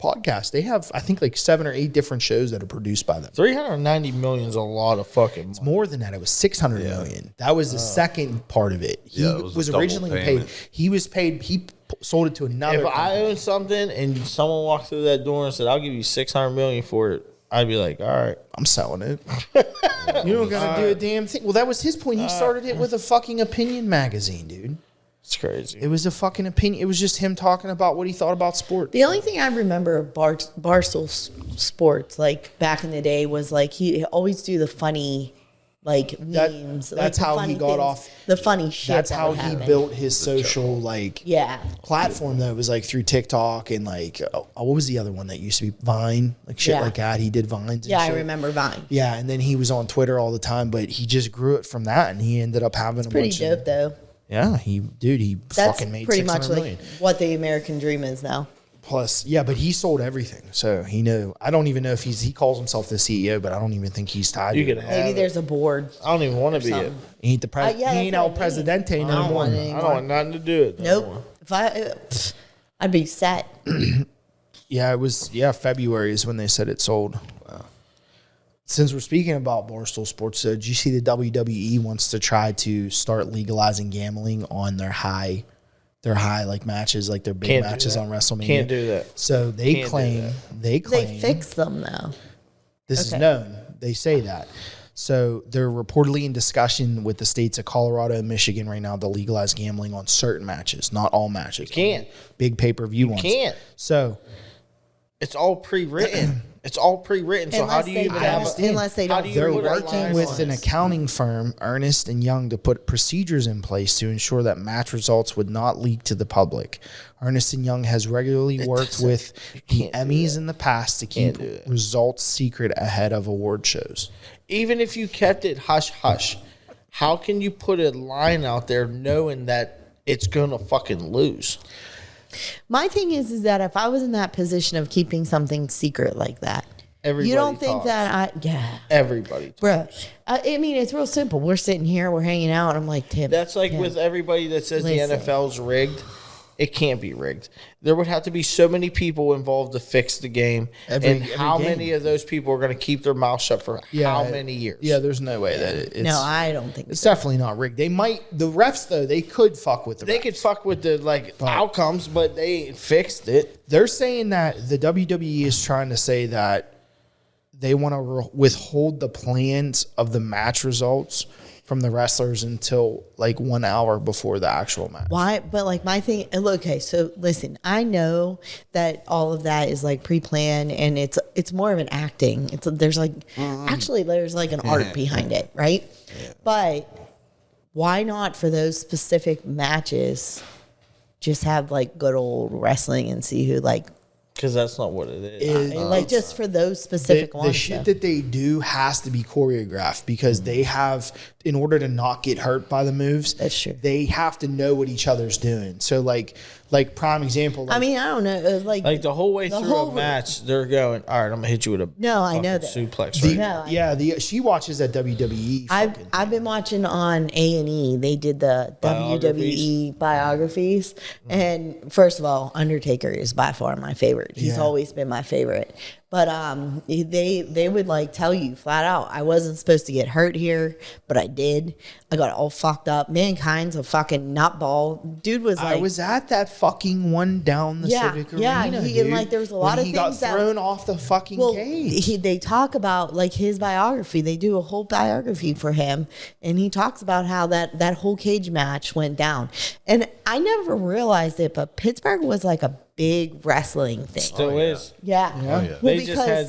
podcasts. They have, I think, like 7 or 8 different shows that are produced by them. $390 million is a lot of fucking money. More than that, it was 600 million. That was the second part of it. He Yeah, it was a was double originally payment. paid. He was paid. He sold it to another. If I company. owned something and someone walked through that door and said, "I'll give you $600 million for it," I'd be like, "All right." I'm selling it. You don't gotta do a damn thing. Well, that was his point. He started it with a fucking opinion magazine, dude. It's crazy. It was a fucking opinion. It was just him talking about what he thought about sport. The only thing I remember of Barstool Sports, like back in the day, was like he always do the funny, like memes. That's like the how he funny got things, off. the funny shit. That's that how would he happen. built his social platform. Though it was like through TikTok and like what was the other one that used to be Vine, like shit Yeah. like that. He did Vines. And Yeah, I shit. remember Vine. Yeah, and then he was on Twitter all the time, but he just grew it from that, and he ended up having a Pretty bunch dope of. though. Yeah, he That's fucking made pretty 600 much million. like what the American dream is now. Plus, yeah, but he sold everything, so he knew. I don't even know if he calls himself the CEO, but I don't even think he's tied. You to could it. have Maybe it. there's a board. I don't even want to be it. something. He ain't the president. yeah, he that's ain't what I El mean. Presidente no don't more. want I any- don't want nothing to do it. no Nope. more. If I'd be set. Yeah, it was. Yeah, February is when they said it sold. Wow. Since we're speaking about Barstool Sports, did you see the WWE wants to try to start legalizing gambling on their high like matches, like their big Can't do matches that. on WrestleMania? Can't do that. So they Can't do claim that. they They fix them though. this is Okay. known. They say that. So they're reportedly in discussion with the states of Colorado and Michigan right now to legalize gambling on certain matches, not all matches. can't. Big pay-per-view ones. can't. So It's all pre-written. It's all pre-written. So how Unless do you they even don't- have? understand. unless they How don't. do you they're put a working line with on an it? accounting firm, Ernest and Young, to put procedures in place to ensure that match results would not leak to the public. Ernest and Young has regularly worked with the can't do Emmys in the past to keep do that. results secret ahead of award shows. Even if you kept it hush hush, how can you put a line out there knowing that it's gonna fucking lose? My thing is that if I was in that position of keeping something secret like that, Everybody you don't think talks. that Everybody. bro. I mean, it's real simple. We're sitting here, we're hanging out, and I'm like, Tim. That's like Tim, with everybody that says Listen. the NFL's rigged. It can't be rigged. There would have to be so many people involved to fix the game. Every how game. many of those people are going to keep their mouth shut for how many years? Yeah, there's no way that it's. No, I don't think It's so. definitely not rigged. They might. The refs though, they could fuck with the. They refs. could fuck with the outcomes, but they ain't fixed it. They're saying that the WWE is trying to say that they want to withhold the plans of the match results from the wrestlers until like 1 hour before the actual match. Why? But like my thing. Okay, so listen. I know that all of that is like pre-planned, and it's more of an acting. There's like actually there's like an art behind it, right? But why not for those specific matches? Just have like good old wrestling and see who like Because that's not what it is. like just for those specific The ones. shit though. that they do has to be choreographed because they have, in order to not get hurt by the moves, That's true. they have to know what each other's doing. So like prime example. Like, I mean, I don't know. Like the whole way The through whole- a match, they're going, all right, I'm going to hit you with a No, I know fucking that. suplex. the, Right? No, I- yeah, she watches that WWE. fucking I've been watching on A&E. They did the WWE biographies, and first of all, Undertaker is by far my favorite. He's Yeah. always been my favorite. But they would like tell you flat out, I wasn't supposed to get hurt here, but I did. I got all fucked up. Mankind's a fucking nutball. Dude was like, I was at that fucking one down the Yeah, Civic yeah, Arena, he- and, dude, like, there was a lot when of he got things that- thrown off the fucking well, cage. they talk about like his biography. They do a whole biography for him, and he talks about how that whole cage match went down. And I never realized it, but Pittsburgh was like a big wrestling thing. Still is. Yeah. Oh, yeah. Well,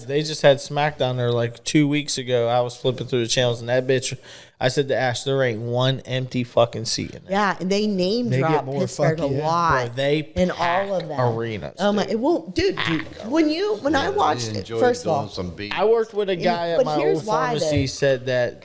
They just had SmackDown there like 2 weeks ago. I was flipping through the channels and that bitch. I said to Ash, there ain't one empty fucking seat in there. yeah, and they name They get drop more Pittsburgh a fuck yeah. lot. Bro, they in pack all of them arenas. Oh my! dude. Well, dude, when I watched They it, enjoy first of doing all, some beats. I worked with a guy at but my here's old why, pharmacy though. said that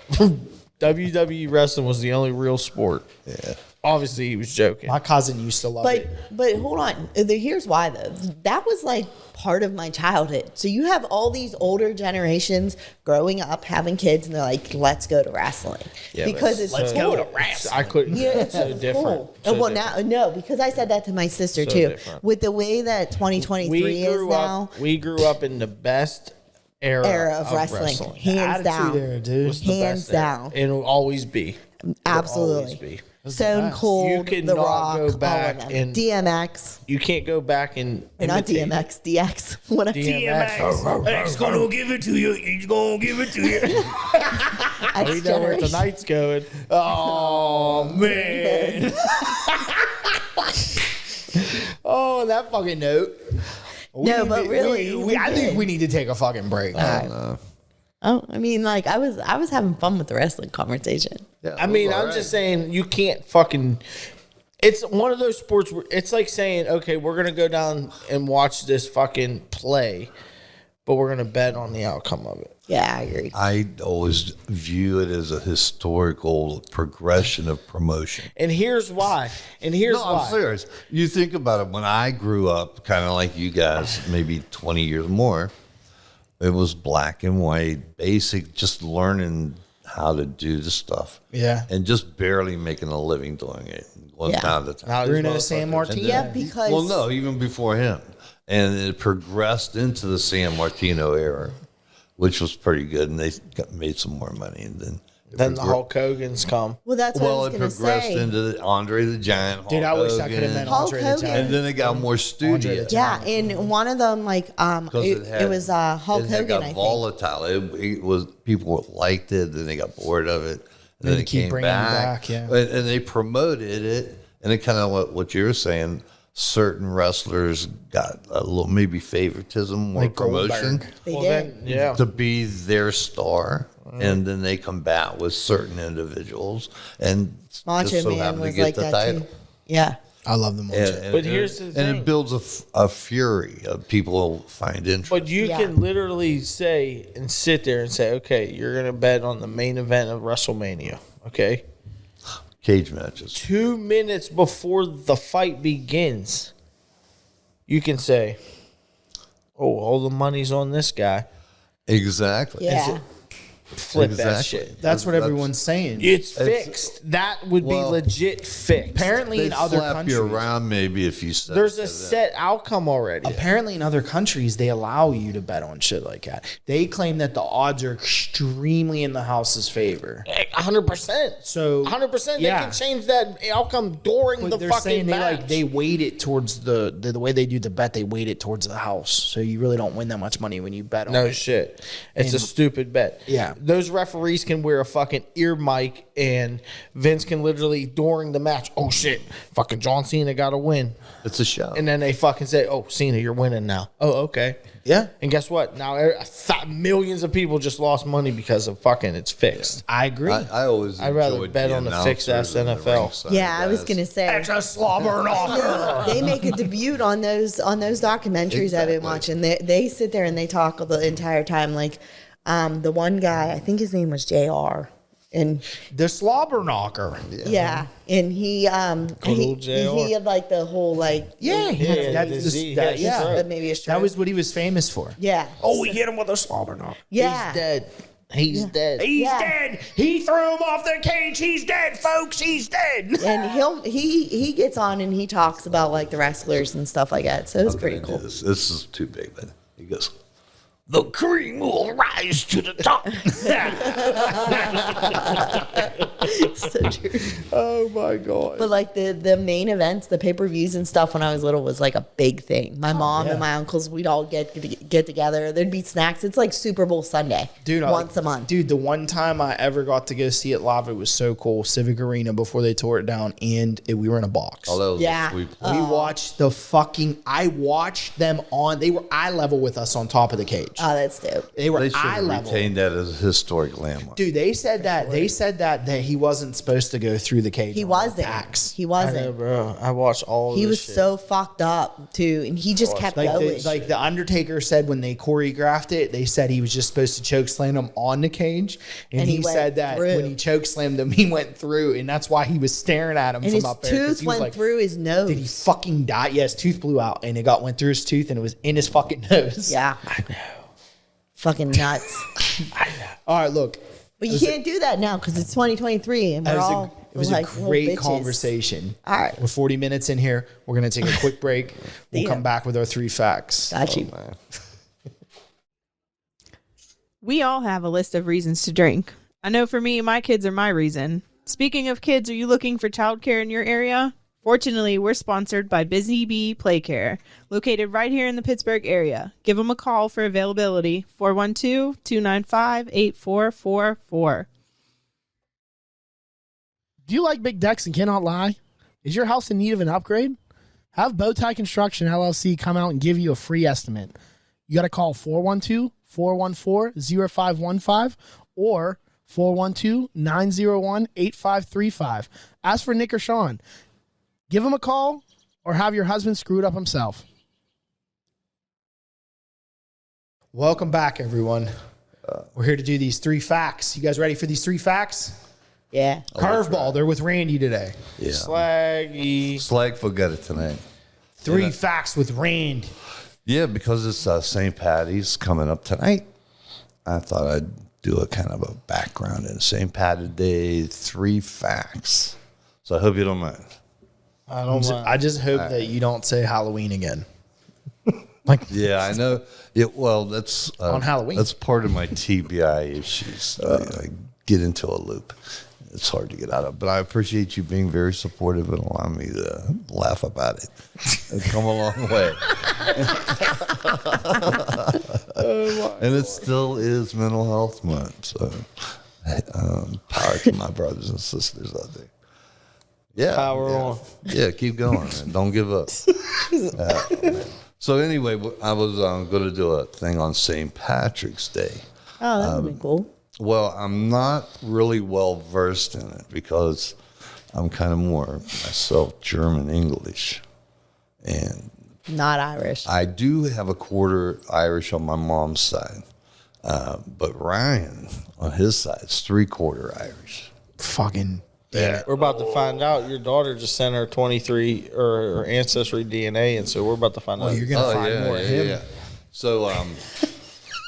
WWE wrestling was the only real sport. Yeah. Obviously, he was joking. My cousin used to love it. but hold on. Here's why though. That was like part of my childhood. So you have all these older generations growing up, having kids, and they're like, "Let's go to wrestling Yeah, because but it's let's cool. go to wrestling. I couldn't. Yeah, It's so different. Cool. So well, different. now no, because I said that to my sister So too. different. With the way that 2023 is now, We grew up in the best era of wrestling, hands Attitude down, era, dude. Was the hands best era. down, And it will always be. absolutely. Always be. Stone best. Cold, You cannot The Rock, go back all of them. and- DMX. You can't go back and Or not imitate DMX, DX. What a DMX. He's gonna give it to you. He's gonna give it to you. We know where tonight's going. Oh man. Oh, that fucking note. No, but really, I think we need to take a fucking break. Oh, I mean, like I was having fun with the wrestling conversation. Yeah, I mean, all I'm right. just saying you can't fucking. It's one of those sports where it's like saying, okay, we're gonna go down and watch this fucking play, but we're gonna bet on the outcome of it. Yeah, I agree. I always view it as a historical progression of promotion. And here's why. And here's No, why. I'm serious. You think about it. When I grew up, kind of like you guys, maybe 20 years more, it was black and white, basic, just learning how to do the stuff. Yeah. And just barely making a living doing it. One Yeah. time at a time. Now these Bruno motherfuckers- San Martino. Yeah, because Well, no, even before him. And it progressed into the San Martino era, which was pretty good. And they made some more money. And then Then the Hulk Hogan's come. well, that's what I Well, was it going to progressed say. into the Andre the Giant. Dude, I Hulk wish I could have been Hogan, Hulk Andre the Hogan. Giant. And then it got more studious. Yeah, and one of them, like, it was Hulk it Hogan, got I think. volatile. It was people liked it, then they got bored of it, and then they it keep came bringing it back. back, yeah. And they promoted it, and it kind of what you were saying. Certain wrestlers got a little maybe favoritism, more Like promotion Goldberg. They Well, did. then, yeah. to be their star, and then they combat with certain individuals, and Macho just so Man happen to was get like the that title. too. Yeah. I love them all. But here's the and thing. it builds a fury of people find interest. But you Yeah. can literally say and sit there and say, okay, you're going to bet on the main event of WrestleMania. Okay. Cage matches. 2 minutes before the fight begins, you can say, oh, all the money's on this guy. Exactly. Yeah. Flip that Exactly. shit. That's what everyone's saying. It's fixed. That would well, be legit fixed. Apparently, They in other slap countries, you around maybe if you said There's it a to them. set outcome already. apparently in other countries, they allow you to bet on shit like that. They claim that the odds are extremely in the house's favor. 100%. So 100%. yeah. They can change that outcome during But the they're fucking saying match. they weight it towards the way they do the bet. They weight it towards the house, so you really don't win that much money when you bet on No it. shit. It's a stupid bet. Yeah. Those referees can wear a fucking ear mic and Vince can literally during the match, oh shit, fucking John Cena got to win. It's a show. And then they fucking say, oh, Cena, you're winning now. Oh, okay. Yeah, And guess what? Now millions of people just lost money because of fucking it's fixed. I agree. I always I'd rather enjoyed bet on the fixed ass announcers and the NFL. ringside Yeah, I was guys. going to say. a slobber knocker. They make a debut on those documentaries I've been Exactly. watching. They sit there and they talk the entire time. Like the one guy, I think his name was JR. And The slobber knocker. yeah, and he old JR. he had like the whole like Yeah, Yeah, that's disease, that, yeah, yeah. stroke. maybe a stroke. That was what he was famous for. yeah. Oh, we hit him with a slobber knocker. Yeah. He's dead. He's dead. He's Yeah. dead. He threw him off the cage. He's dead, folks. He's dead. And he gets on and he talks about like the wrestlers and stuff like that. So it's Okay, pretty cool. This is too big, but he goes, the cream will rise to the top. So true. Oh my god. But like the main events, the pay-per-views and stuff when I was little was like a big thing. My mom and my uncles, we'd all get together. There'd be snacks. It's like Super Bowl Sunday, Dude, once a month. Dude, the one time I ever got to go see it live, it was so cool. Civic Arena before they tore it down, and we were in a box. Oh, that was Yeah. a sweet play. We watched I watched them they were eye level with us on top of the cage. Oh, that's dope. They were They should eye have level. retained that as a historic landmark. Dude, they said that he wasn't supposed to go through the cage. He on wasn't. attacks. He I know, wasn't. bro. I watched all. He this was shit. so fucked up too, and he just kept Like going. the Undertaker said when they choreographed it, they said he was just supposed to choke slam him on the cage, and And he he went said that through. when he choke slammed him, he went through, and that's why he was staring at him and from his up there. 'cause tooth he was went like, through his nose. Did he fucking die? Yeah, his tooth blew out, and it went through his tooth, and it was in his fucking nose. Yeah, I know. Fucking nuts. All right, look. But you can't do that now because it's 2023 and It we're was, all it was like a little great bitches. conversation. All right. We're 40 minutes in here. We're going to take a quick break. We'll Damn. come back with our 3 facts. Got you. Man. We all have a list of reasons to drink. I know for me, my kids are my reason. Speaking of kids, are you looking for childcare in your area? Fortunately, we're sponsored by Busy Bee Playcare, located right here in the Pittsburgh area. Give them a call for availability, 412-295-8444. Do you like big decks and cannot lie? Is your house in need of an upgrade? Have Bowtie Construction LLC come out and give you a free estimate. You got to call 412-414-0515 or 412-901-8535. Ask for Nick or Sean. Give him a call or have your husband screwed up himself. Welcome back, everyone. We're here to do these 3 facts. You guys ready for these 3 facts? Yeah. Curveball. They're with Randy today. Yeah. Slaggy. Slag forgot it tonight. 3 facts with Rand. Yeah, because it's St. Patty's coming up tonight. I thought I'd do a kind of a background in St. Patty's Day, 3 facts. So I hope you don't mind. I don't mind. I just hope that you don't say Halloween again. Yeah, I know. Yeah, well, that's On Halloween. That's part of my TBI issues. I get into a loop. It's hard to get out of. But I appreciate you being very supportive and allowing me to laugh about it. It's come a long way. And it still is Mental Health Month. So power to my brothers and sisters out there. Yeah. Power on. Yeah, keep going, man. Don't give up. So anyway, I was going to do a thing on St. Patrick's Day. Oh, that would be cool. Well, I'm not really well versed in it because I'm kind of more myself German English. And Not Irish. I do have a quarter Irish on my mom's side. But Ryan, on his side, is 3/4 Irish. Fucking damn it. We're about to find out. Your daughter just sent her 23 or her ancestry DNA, and so we're about to find Well, out. you're going to find more of him. So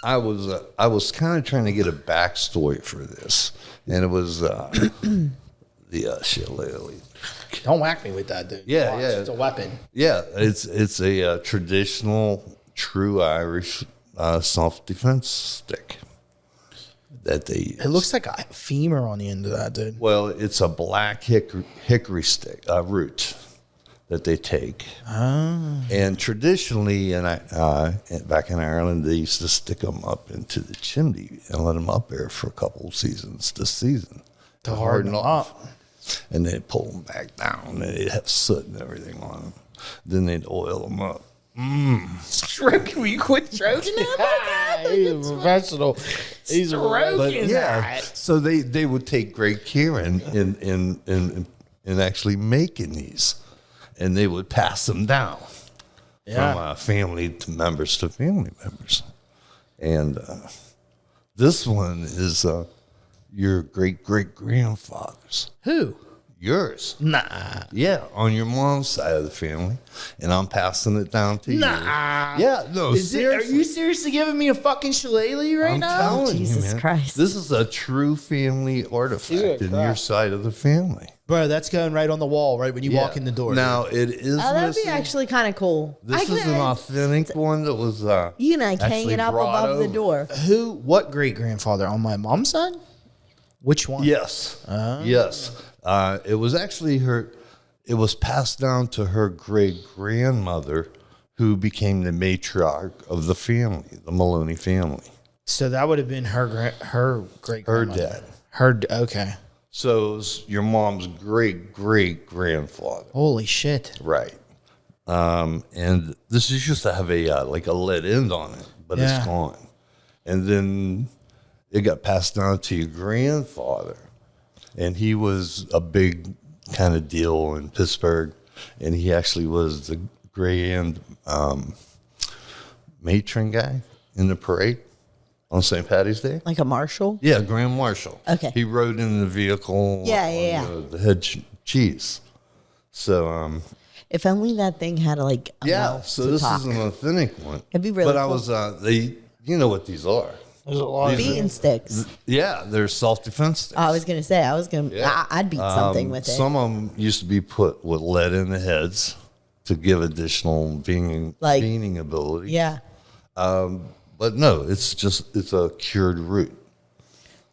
I was kind of trying to get a backstory for this, and it was the shillelaghs. Don't whack me with that, dude. Yeah, Watch, yeah. It's a weapon. Yeah, it's a traditional, true Irish self-defense stick that they use. It looks like a femur on the end of that, dude. Well, it's a black hickory stick root that they take. And traditionally, back in Ireland, they used to stick them up into the chimney and let them up there for a couple of seasons this season To harden them up. And they'd pull them back down, and they'd have soot and everything on them. Then they'd oil them up. Stroking, will you quit stroking him? He's a professional. He's a But yeah, so they would take great care in actually making these, and they would pass them down from family to family members. And this one is your great grandfather's. Who? Yours. Nah. Yeah, on your mom's side of the family, and I'm passing it down to you. Nah. Yeah, no, Are seriously. you seriously giving me a fucking shillelagh right I'm now? telling Jesus you, man. Christ. This is a true family artifact in your side of the family. Bro, that's going right on the wall, right when you walk in the door. Now, it is Oh, that'd be missing. actually kind of cool. This is an authentic one that was You can like hang actually it up brought above the over. door. What great grandfather on my mom's side? Which one? Yes. Yes. It was actually it was passed down to her great-grandmother, who became the matriarch of the family, the Maloney family. So that would have been her great Her grandmother. dad. Okay. So it was your mom's great-great-grandfather. Holy shit. Right. And this used to have a like a lead end on it, but Yeah. it's gone. And then it got passed down to your grandfather, and he was a big kind of deal in Pittsburgh, and he actually was the grand matron guy in the parade on St. Patty's Day. Like a marshal? Yeah, Grand Marshal. Okay. He rode in the vehicle. Yeah. The head cheese. So, If only that thing had like a mouth so to this talk. is an authentic one. It'd be really But I cool. was, you know what these are. There's a lot of Beating sticks. Yeah, they're self-defense sticks. I was gonna say Yeah. I'd beat something with it. Some of them used to be put with lead in the heads to give additional beaning ability. Yeah, But no, it's a cured root.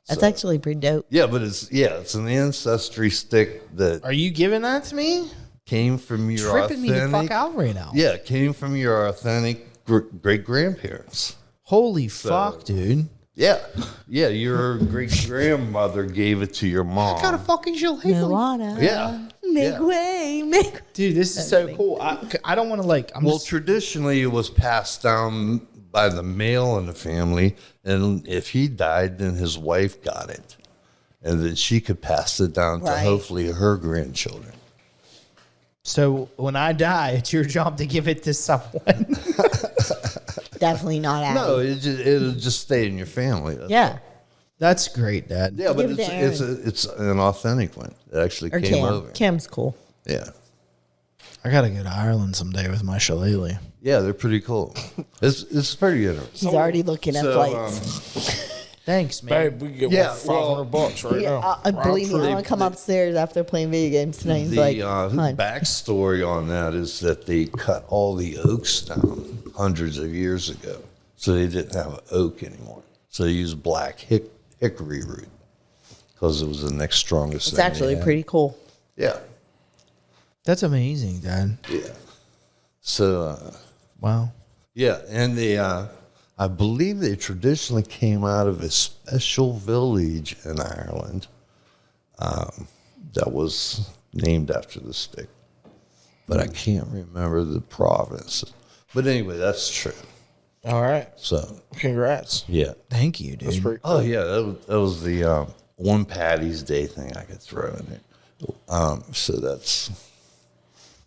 that's actually pretty dope. Yeah, but it's an ancestry stick that Are you giving that to me? came from your Tripping me the authentic. fuck out right now. Yeah, it came from your authentic great grandparents. Holy fuck, dude. Yeah, your great grandmother gave it to your mom. I got a fucking shillelagh. Moana. Yeah. Make Yeah. way, make. Dude, this is so cool. I don't want to Well, traditionally it was passed down by the male in the family, and if he died, then his wife got it, and then she could pass it down to Right. hopefully her grandchildren. So when I die, it's your job to give it to someone. Definitely not Abby. No, it'll just stay in your family. That's Yeah, all. That's great, Dad. Yeah, but Give it to it's an authentic one. It actually or came Kim. over. Kim's cool. Yeah. I gotta go to Ireland someday with my shillelagh. Yeah, they're pretty cool. It's pretty interesting. He's already looking at So, flights. Thanks, man. Babe, we can get Yeah, $500 right now. Believe me, I'm gonna come upstairs after playing video games tonight and be like, The "Hun, backstory on that is that they cut all the oaks down hundreds of years ago, so they didn't have oak anymore. So they used black hickory root because it was the next strongest. it's thing they actually had. pretty cool." Yeah, That's amazing, Dad. yeah. So Wow. yeah, and they I believe they traditionally came out of a special village in Ireland that was named after the stick, but I can't remember the province. But anyway, that's true. All right. So Congrats. yeah. Thank you, dude. That's pretty cool. Oh yeah, that was the one Patty's Day thing I could throw in there. So that's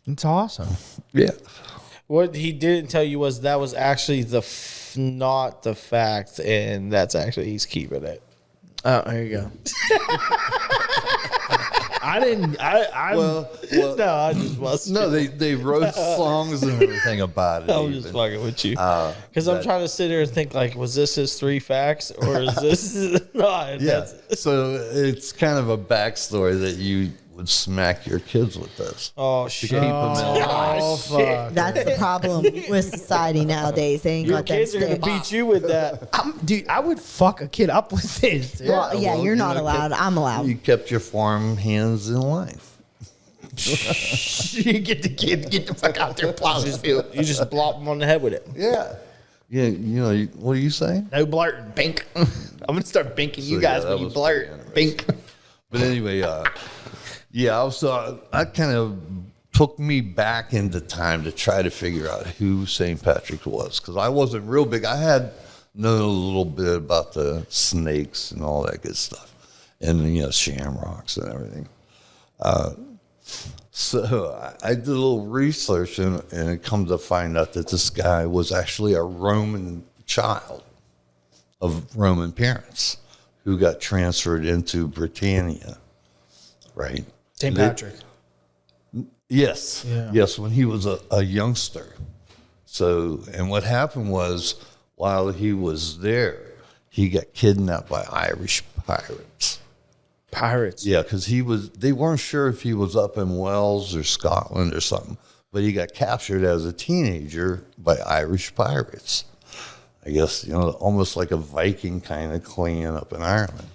It's awesome. yeah. What he didn't tell you was that was actually not the fact, and that's actually he's keeping it. Oh, there you go. I didn't. Well, No, I just was. no, they wrote songs and everything about it. I'm just even. fucking with you. Because I'm that- trying to sit there and think, like, was this his 3 facts or is this not? Yeah. So it's kind of a backstory that you would smack your kids with this. Oh, shit. Keep them in line. Oh fuck. That's the problem with society nowadays. They ain't Your got that kids are going to sticks. beat you with that. Dude, I would fuck a kid up with this. Dude. Well, yeah, well, you're you not know, allowed. I'm allowed. You kept your farm hands in line. You get the kid, get the fuck out there, plow this field. You just blop them on the head with it. Yeah. Yeah. You know what are you saying? No blurting, bink. I'm gonna start binking you So, guys yeah, when that you was blurt, pretty bink. But anyway, yeah, that kind of took me back into time to try to figure out who St. Patrick was, because I wasn't real big. I had known a little bit about the snakes and all that good stuff, and shamrocks and everything. So I did a little research, and it come to find out that this guy was actually a Roman child of Roman parents who got transferred into Britannia, right? St. They- Patrick. Yes. Yeah. Yes, when he was a youngster. So, and what happened was, while he was there, he got kidnapped by Irish pirates. Pirates. Yeah, because they weren't sure if he was up in Wales or Scotland or something, but he got captured as a teenager by Irish pirates. I guess, almost like a Viking kind of clan up in Ireland.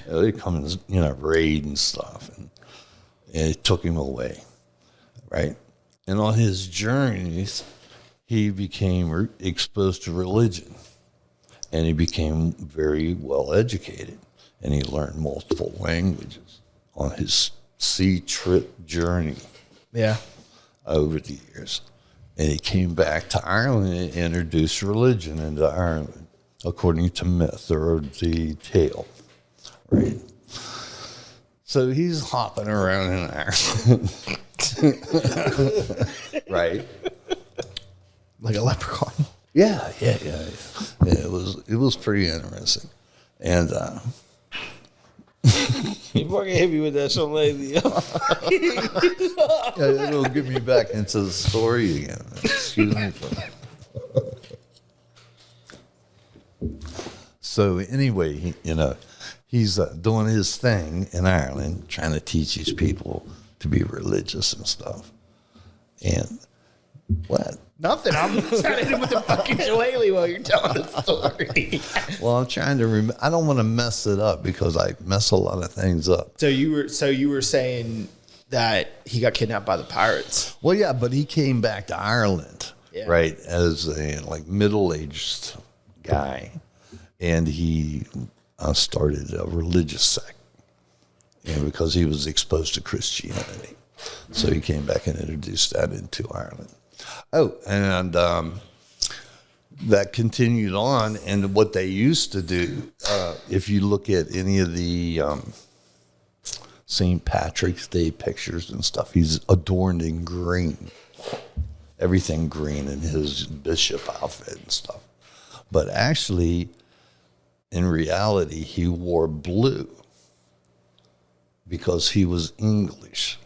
They come and, raid and stuff, and it took him away, right? And on his journeys, he became exposed to religion, and he became very well educated, and he learned multiple languages on his sea trip journey. Yeah. Over the years. And he came back to Ireland and introduced religion into Ireland, according to myth or the tale, right? So he's hopping around in Ireland, right? Like a leprechaun. Yeah. It was pretty interesting, and You fucking hit me with that so lately. it'll get me back into the story again. Excuse me. So anyway, he's doing his thing in Ireland, trying to teach these people to be religious and stuff. And what? Nothing. I'm trying to hit with the fucking shillelagh while you're telling the story. Well, I'm trying to remember. I don't want to mess it up because I mess a lot of things up. So you were saying that he got kidnapped by the pirates. Well, yeah, but he came back to Ireland, Yeah. right, as a middle-aged guy, and he started a religious sect, because he was exposed to Christianity. So he came back and introduced that into Ireland. Oh, and that continued on, and what they used to do, if you look at any of the St. Patrick's Day pictures and stuff, he's adorned in green. Everything green in his bishop outfit and stuff. But actually, in reality, he wore blue because he was English.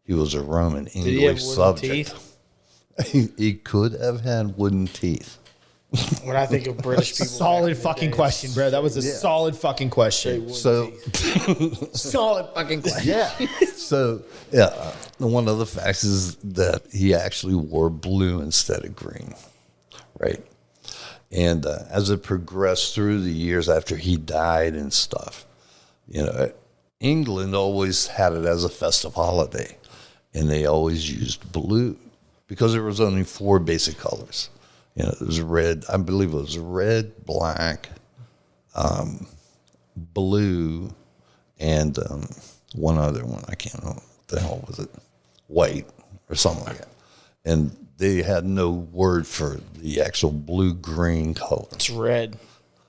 He was a Roman English Did he have wooden subject. teeth? He could have had wooden teeth. When I think of British people, Solid fucking question, bro. That was a solid fucking question. So, Solid fucking question. yeah. So, one of the facts is that he actually wore blue instead of green, right? And as it progressed through the years after he died and stuff, England always had it as a festive holiday, and they always used blue because there was only 4 basic colors. It was red. I believe it was red, black, blue, and one other one. I can't know what the hell was it, white or something like that. And they had no word for the actual blue-green color. It's red.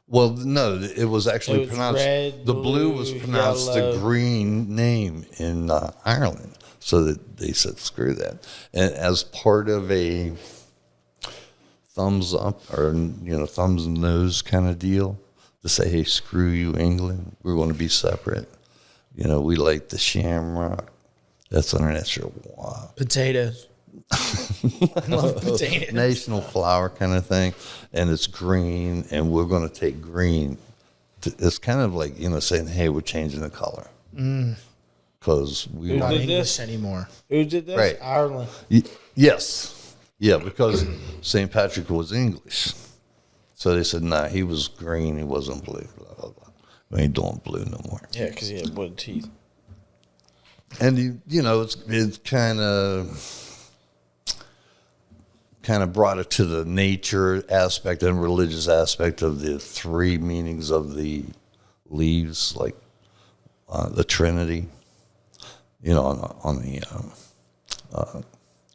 Well, no, it was actually pronounced. Red, the blue was pronounced yellow. the green name in Ireland, so that they said screw that. And as part of a thumbs up or thumbs and nose kind of deal to say, hey, screw you, England, we're going to be separate. We like the shamrock. That's our national Potatoes. I love potatoes. national flower kind of thing, and it's green, and we're going to take green. It's kind of like saying, hey, we're changing the color because we Who Not did English this? anymore. Who did this? Right. Ireland. Yes. Yeah, because St. Patrick was English. So they said, nah, he was green, he wasn't blue, blah, blah, blah. We ain't doing blue no more. Yeah, because he had wooden teeth. And, it's kind of brought it to the nature aspect and religious aspect of the 3 meanings of the leaves, like the Trinity, on the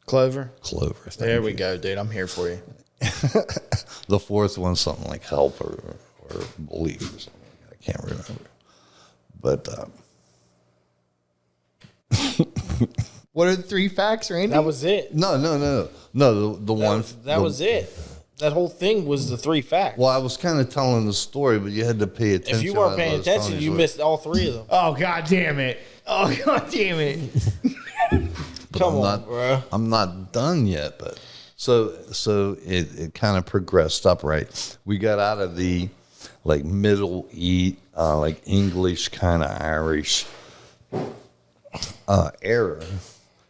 Clover. clover. There we go, dude. I'm here for you. The 4th one's something like help or belief or something. I can't remember. But What are the 3 facts, Randy? That was it. no. The one That was it. That whole thing was the 3 facts. Well, I was kind of telling the story, but you had to pay attention. If you weren't as I paying was telling attention, you you missed all 3 of them. Oh, god damn it. Oh, god damn it. Come on, not, bro. I'm not done yet, but so it kind of progressed up, right? We got out of the Middle East, English kind of Irish era,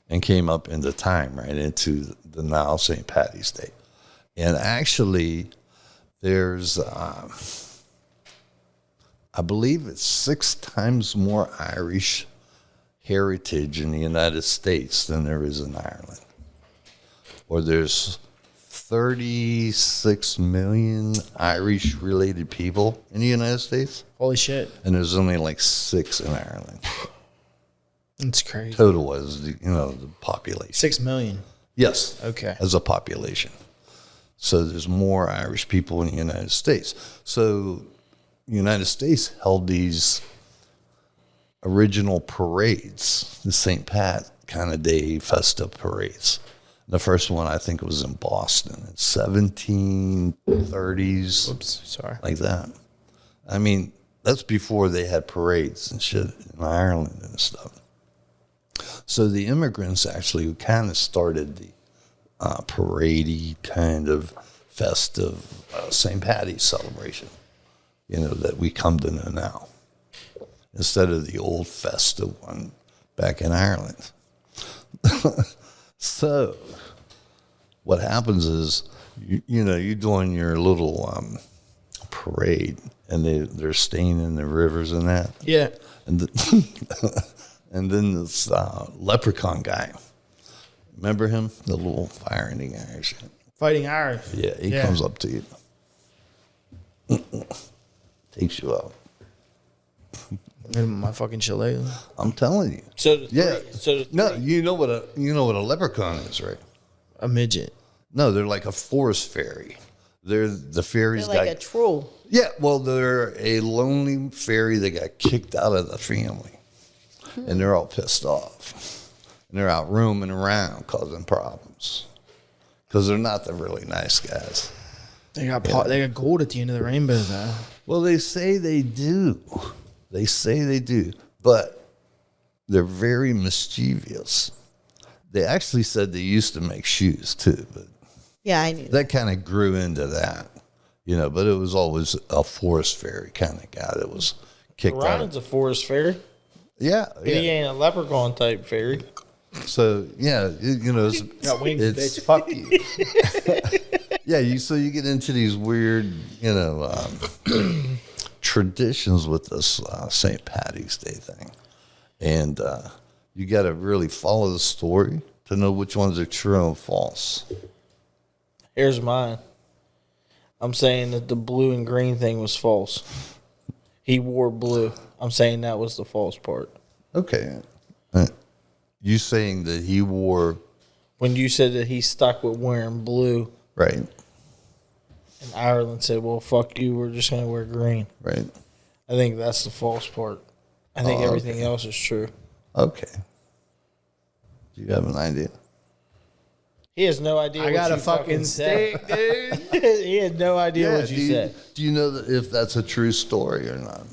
and came up into time, right, into the now St. Patty's Day. And actually, there's, I I believe it's 6 times more Irish heritage in the United States than there is in Ireland. Or there's 36 million Irish-related people in the United States, Holy shit. and there's only like 6 in Ireland. It's crazy. Total as the population. 6 million. Yes. Okay. As a population. So there's more Irish people in the United States. So the United States held these original parades, the St. Pat kind of Day festive parades. The first one, I think, was in Boston in 1730s. Oops, sorry. Like that. I mean, that's before they had parades and shit in Ireland and stuff. So the immigrants actually kind of started the parade-y kind of festive St. Patty's celebration, that we come to know now, instead of the old festive one back in Ireland. So what happens is, you're doing your little parade, and they're staying in the rivers and that. Yeah. And and then this leprechaun guy, remember him? The little fighting guy. Fighting Irish. Yeah, he comes up to you, takes you out. My fucking shillelagh. I'm telling you. So No, you know what a leprechaun is, right? A midget. No, they're like a forest fairy. They're the fairies. They're like a troll. Yeah, well, they're a lonely fairy that got kicked out of the family, and they're all pissed off, and they're out roaming around causing problems because they're not the really nice guys. They got gold at the end of the rainbow, though. Well, they say they do. They say they do, but they're very mischievous. They actually said they used to make shoes too, but Yeah, I knew. that kind of grew into that, but it was always a forest fairy kind of guy that was kicked Ryan's out. a forest fairy. Yeah, He ain't a leprechaun type fairy. So yeah, it's, Got wings, it's bitch. Fuck you. yeah. So you get into these weird, traditions with this St. Patty's Day thing, and you got to really follow the story to know which ones are true and false. Here's mine. I'm saying that the blue and green thing was false. He wore blue. I'm saying that was the false part. Okay, you saying that he wore When you said that he stuck with wearing blue, right, and Ireland said, well, fuck you, we're just going to wear green. right? I think that's the false part. I think everything okay. else is true. Okay. Do you have an idea? He has no idea I what got you a fucking said. stick, dude. He had no idea what you said. Do you know if that's a true story or not?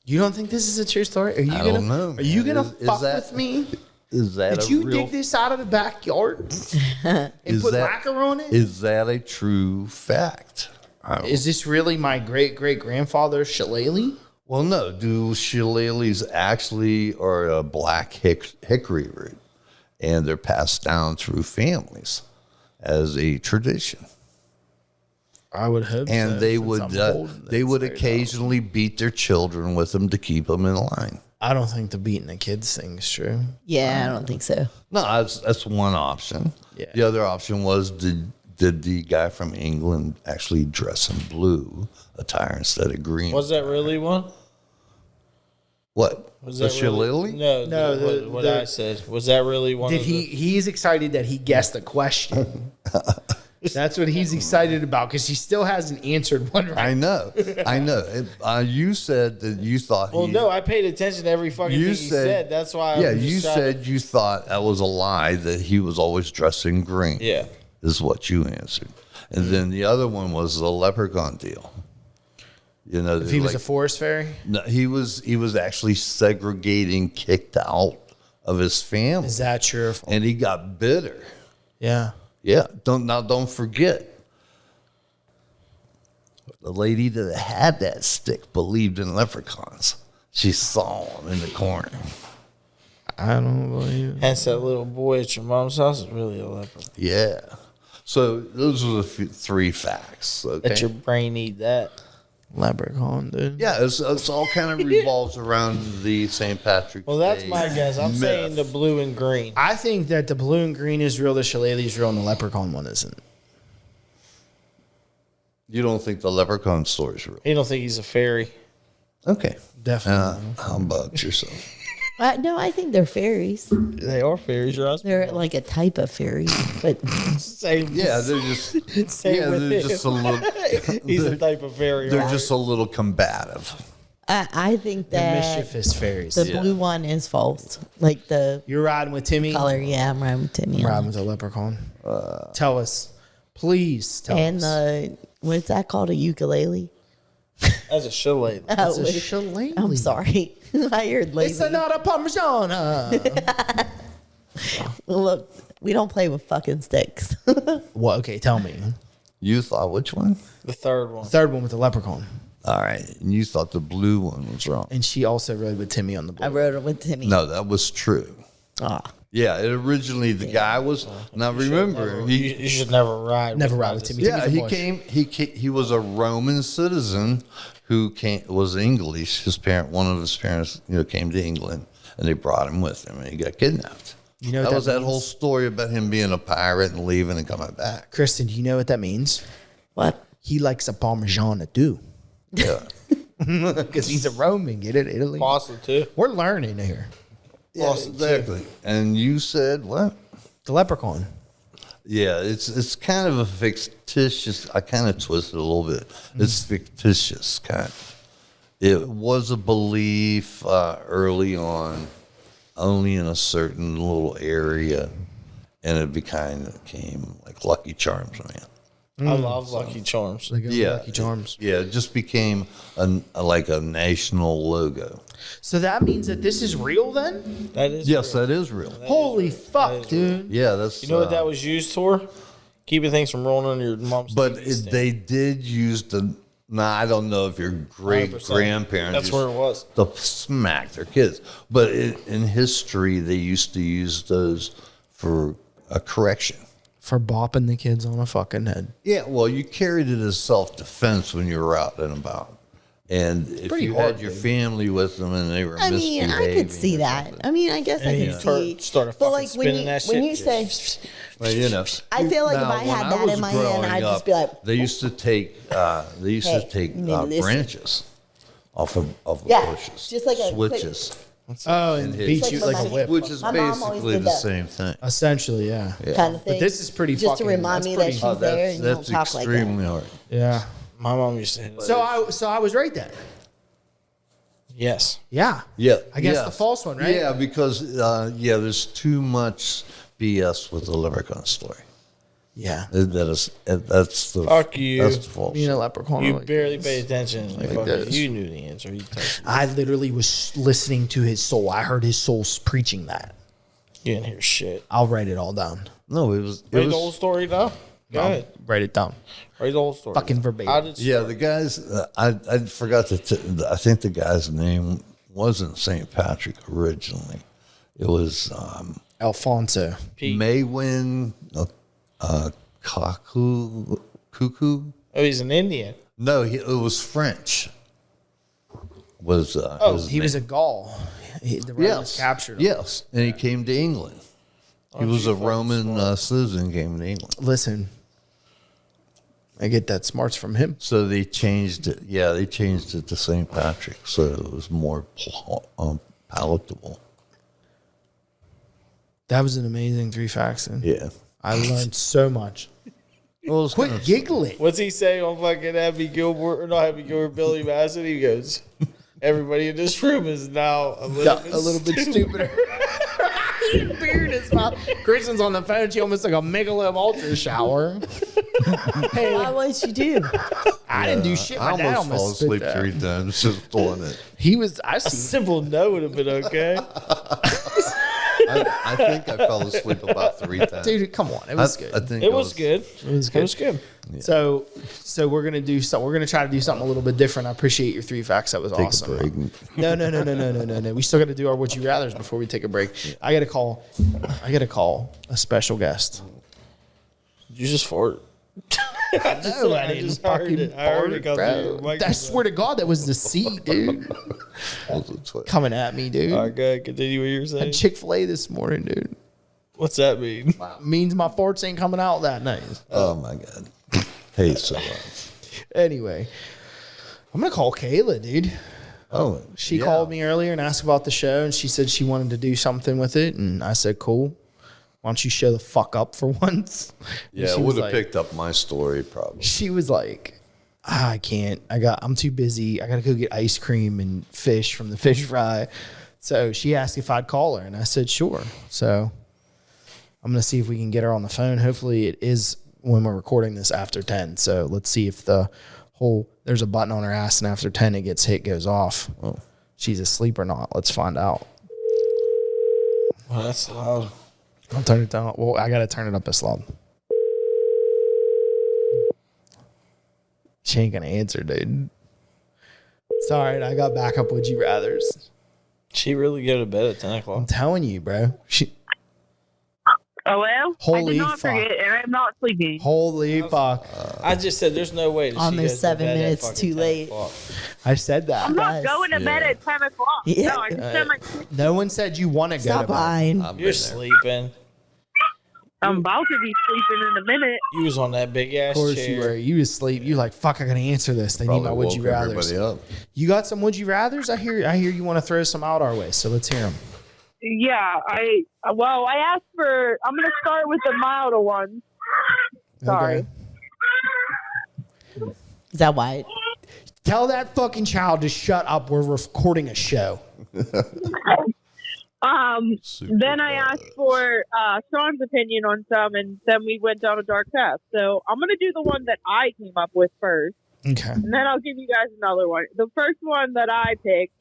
You don't think this is a true story? Are you I gonna? don't know, Are you man. gonna Is fuck that- with me? Is that Did a you real? dig this out of the backyard and Is put that- lacquer on it? Is that a true fact? Is this really my great great grandfather's shillelagh? Well, no. Do shillelaghs actually are a black hickory root, and they're passed down through families as a tradition. I would hope. And so, they since would I'm holding they this would very occasionally beat their children with them to keep them in line. I don't think the beating the kids thing is true. Yeah, I don't think so. No, that's one option. Yeah. The other option was did the guy from England actually dress in blue attire instead of green? Was that really one? What? Was the that really, shillelagh? No, No, what I said. Was that really one Did of he? the... He's excited that he guessed the question. That's what he's excited about because he still hasn't answered one right. I know. You said that you thought. Well, no, I paid attention to every fucking thing he said. That's why Yeah, I'm just you trying said you thought that was a lie, that he was always dressed in green. Yeah. Is what you answered. And then the other one was the leprechaun deal. If he was a forest fairy, No, he was actually segregating, kicked out of his family. is that true? And he got bitter. Yeah. Yeah. Don't forget. The lady that had that stick believed in leprechauns. She saw him in the corner. I don't believe. Hence, that little boy at your mom's house is really a leopard. Yeah. So those are the 3 facts. Okay. Let your brain eat that. Leprechaun, dude. Yeah, it's all kind of revolves around the St. Patrick's Well, that's Day my guess. I'm myth. saying the blue and green. I think that the blue and green is real, the shillelagh is real, and the leprechaun one isn't. You don't think the leprechaun story is real? You don't think he's a fairy? Okay. Definitely. How about yourself? No, I think they're fairies. They are fairies, right? They're like a type of fairy, but Same. Yeah, they're just Same with they're him. just a little He's a type of fairy. they're right? just a little combative. I think The that mischievous fairies. the blue one is false. Like the You're riding with Timmy. color, yeah, I'm riding with Timmy. I'm riding with the leprechaun. Tell us. Please tell And us. the what's that called? A ukulele? As a shillelagh. It's a wait. shillelagh. I'm sorry. I heard lazy. It's not a parmigiana. Look, we don't play with fucking sticks. What? Okay, tell me. You thought which one? The third one. Third one with the leprechaun. All right, and you thought the blue one was wrong. And she also rode with Timmy on the I blue. rode it with Timmy. No, that was true. Ah. Yeah, it originally the guy was. Now remember, You should never ride. Never ride with Timmy. yeah, Timmy's a he bush. came. He was a Roman citizen who was English. One of his parents, came to England, and they brought him with them, and he got kidnapped. You know what that was that that whole story about him being a pirate and leaving and coming back. Kristen, do you know what that means? What? He likes a parmigiana too. Yeah, Because he's a Roman. Get it? Italy. Pasta too. We're learning here. yeah, exactly. And you said what? The leprechaun. Yeah, it's kind of a fictitious. I kind of twisted a little bit. It's fictitious, kind of. It was a belief early on, only in a certain little area, and it became like Lucky Charms, man. I love Lucky Charms. Like Lucky Charms. Yeah, it just became like a national logo. So that means that this is real then? That is. Yes, real. that is real. Holy fuck, dude. Yeah, that's. You know what that was used for? Keeping things from rolling on your mom's. But TV stand. they did use the. Nah, I don't know if your great 100%. grandparents. That's where it was. To smack their kids, but in history they used to use those for a correction. For bopping the kids on a fucking head. Yeah, well, you carried it as self-defense when you were out and about. And if pretty you hard, had your dude. family with them and they were I mean, I misbehaving could see or that. something. I mean, I guess I could see. Started But fucking like spinning that when shit. you say, Well, you know, I feel like if Now, I had when that was in my hand, growing I'd up, just be like, they used to take Hey, you need to listen. branches off of Yeah, bushes, just like a quick- switches, Oh, and hit beat you. you like like a my- whip. which is My mom always basically did the that. same thing. Essentially, yeah. kind of thing. But this is pretty just fucking. to remind that's me pretty- that she's Oh, there and you don't that's talk like that. extremely hard. Yeah. My mom used to. So I was right then. Yes. Yeah. Yeah, I guess yes. the false one, right? Yeah, because there's too much BS with the leprechaun story. Yeah. That's the Fuck you. That's the false. Being a leprechaun. You like- barely paid attention. Fuck this. it. You knew the answer. You told me. I literally was listening to his soul. I heard his soul preaching that. You didn't hear shit. I'll write it all down. No, it was. Read the whole story now. Go ahead. Write it down. Read the whole story. Fucking verbatim. How did Yeah, the guys. I forgot to. I think the guy's name wasn't St. Patrick originally. It was Alfonso. Pete. Maywin Cuckoo. Oh, he's an Indian. No, it was French. Was his He was a name. Gaul. The Romans captured him. Yes, and he came to England. He was a Roman citizen. Came to England. Listen, I get that smarts from him. So they changed it. Yeah, they changed it to St. Patrick, so it was more palatable. That was an amazing 3 facts. And Yeah. I learned so much. Well, it was Quit kind of- giggling. What's he say on fucking Happy Gilmore? Or not Happy Gilmore, Billy Madison? He goes, everybody in this room is now a little bit stupider. Beer in his mouth. Kristen's on the phone. She almost like a Michelob Ultra shower. Why would you do? I didn't do shit. I My dad almost fell almost spit asleep that. 3 times just doing it. He was. I A see. simple no would have been okay. I think I fell asleep about 3 times. Dude, come on. It was good. I think It was good. It was good. It was good. So we're gonna do something. We're gonna try to do something a little bit different. I appreciate your 3 facts. That was Take awesome. a break. No. We still got to do our would you rather's before we take a break. I got to call a special guest. You just fart. I just heard it. I heard it come through your bro. I microphone. swear to God, that was the seat, dude. Coming at me, dude. All right, go ahead. Continue what you were saying. Had Chick-fil-A this morning, dude. What's that mean? Means my farts ain't coming out that night. Oh my God. Hey, so Anyway, I'm gonna call Kayla, dude. She yeah. called me earlier and asked about the show, and she said she wanted to do something with it, and I said, "Cool. Why don't you show the fuck up for once?" Yeah, she would was have like- picked up my story probably. She was like, I can't. I'm too busy. I gotta go get ice cream and fish from the fish fry. So she asked if I'd call her, and I said sure. So I'm gonna see if we can get her on the phone. Hopefully, it is when we're recording this after 10. So let's see if there's a button on her ass, and after 10 it gets hit, goes off. Oh. She's asleep or not? Let's find out. Oh, that's loud. I'll turn it down. Well, I gotta turn it up as loud. She ain't gonna answer, dude. Sorry, I got backup would you rathers. She really go to bed at 10 I'm o'clock. telling you, bro. Oh, well, I Holy did not fuck. forget, and I'm not sleeping. Holy fuck. I just said there's no way that Almost she goes to 7 bed at minutes fucking too 10 late. o'clock. I said that. I'm not Yes. going to bed Yeah. at 10 o'clock. Yeah. No, I just said my No one said you want to go Stop to bed. lying. I've You're been there. sleeping. I'm about to be sleeping in a minute. You was on that big ass Of course chair. you were. You was asleep. You like, fuck, I gotta answer this. They Probably need my would you woke rathers. everybody up. You got some would you rathers? I hear you want to throw some out our way, so let's hear them. Yeah, I asked for, I'm going to start with the milder ones. Sorry. Okay. Is that why? Tell that fucking child to shut up. We're recording a show. Then I asked for Sean's opinion on some, and then we went down a dark path. So I'm going to do the one that I came up with first, Okay. and then I'll give you guys another one. The first one that I picked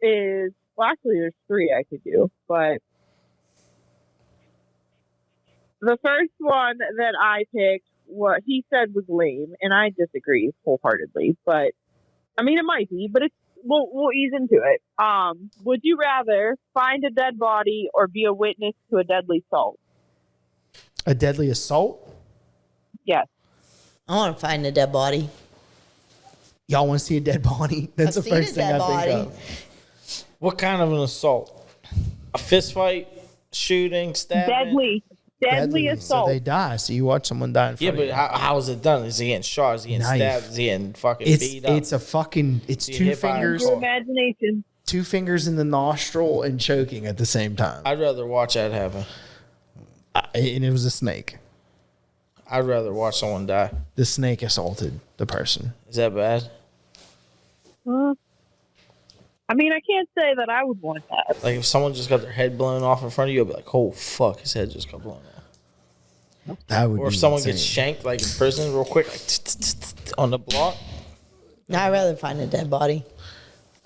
is, well, actually, there's three I could do, but the first one that I picked, what he said was lame, and I disagree wholeheartedly. But I mean, it might be, but we'll ease into it. Would you rather find a dead body or be a witness to a deadly assault? A deadly assault? Yes. I want to find a dead body. Y'all want to see a dead body? That's I've the seen first a thing dead I think body. of. What kind of an assault? A fist fight, shooting, stabbing? Deadly assault. So they die. So you watch someone die in front Yeah, of but you. how is it done? Is he getting shot? Is he getting Knife. stabbed? Is he getting fucking It's beat up? it's a fucking it's See, two hit by a fingers, car. Your imagination. two fingers in the nostril and choking at the same time. I'd rather watch that happen. And it was a snake. I'd rather watch someone die. The snake assaulted the person. Is that bad? I mean, I can't say that I would want that. Like if someone just got their head blown off in front of you, I'd be like, "Oh fuck, his head just got blown off." That would Or be if someone insane. gets shanked like in prison real quick, like on the block. No, I'd rather find a dead body.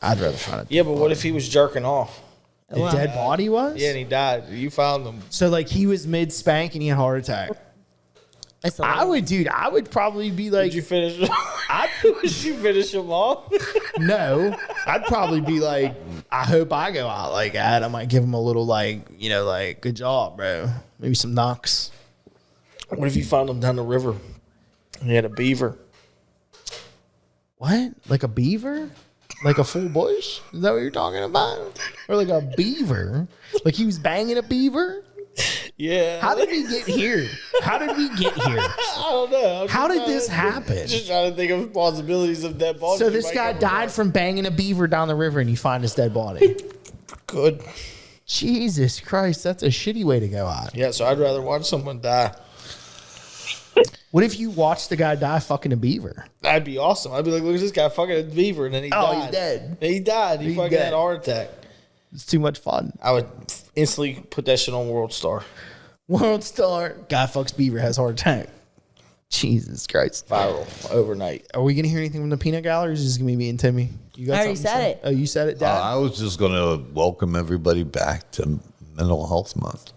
I'd rather find it. Yeah, but what if he was jerking off? The Well, dead body was? Yeah, and he died. You found him. So like he was mid spank and he had a heart attack. It's I would probably be like, Did you finish? Did you finish him off? no. I'd probably be like, I hope I go out like that. I might give him a little like, like, good job, bro. Maybe some knocks. What if you found him down the river? And he had a beaver. What? Like a beaver? Like a full bush? Is that what you're talking about? Or like a beaver? Like he was banging a beaver? Yeah. How did we get here? How did we get here? I don't know. How did this happen? Just trying to think of possibilities of dead bodies. So this guy died from banging a beaver down the river and you find his dead body. Good. Jesus Christ, that's a shitty way to go out. Yeah, so I'd rather watch someone die. What if you watched the guy die fucking a beaver? That'd be awesome. I'd be like, look at this guy fucking a beaver, and then he Oh, died. he's dead. He died. He He's fucking dead. had a heart attack. It's too much fun. I would instantly put that shit on World Star. World star. Guy fucks beaver, has heart attack. Jesus Christ. Viral overnight. Are we going to hear anything from the peanut gallery or is this going to be me and Timmy? You I already something to said say? it. Oh, you said it, Dad? I was just going to welcome everybody back to Mental Health Month.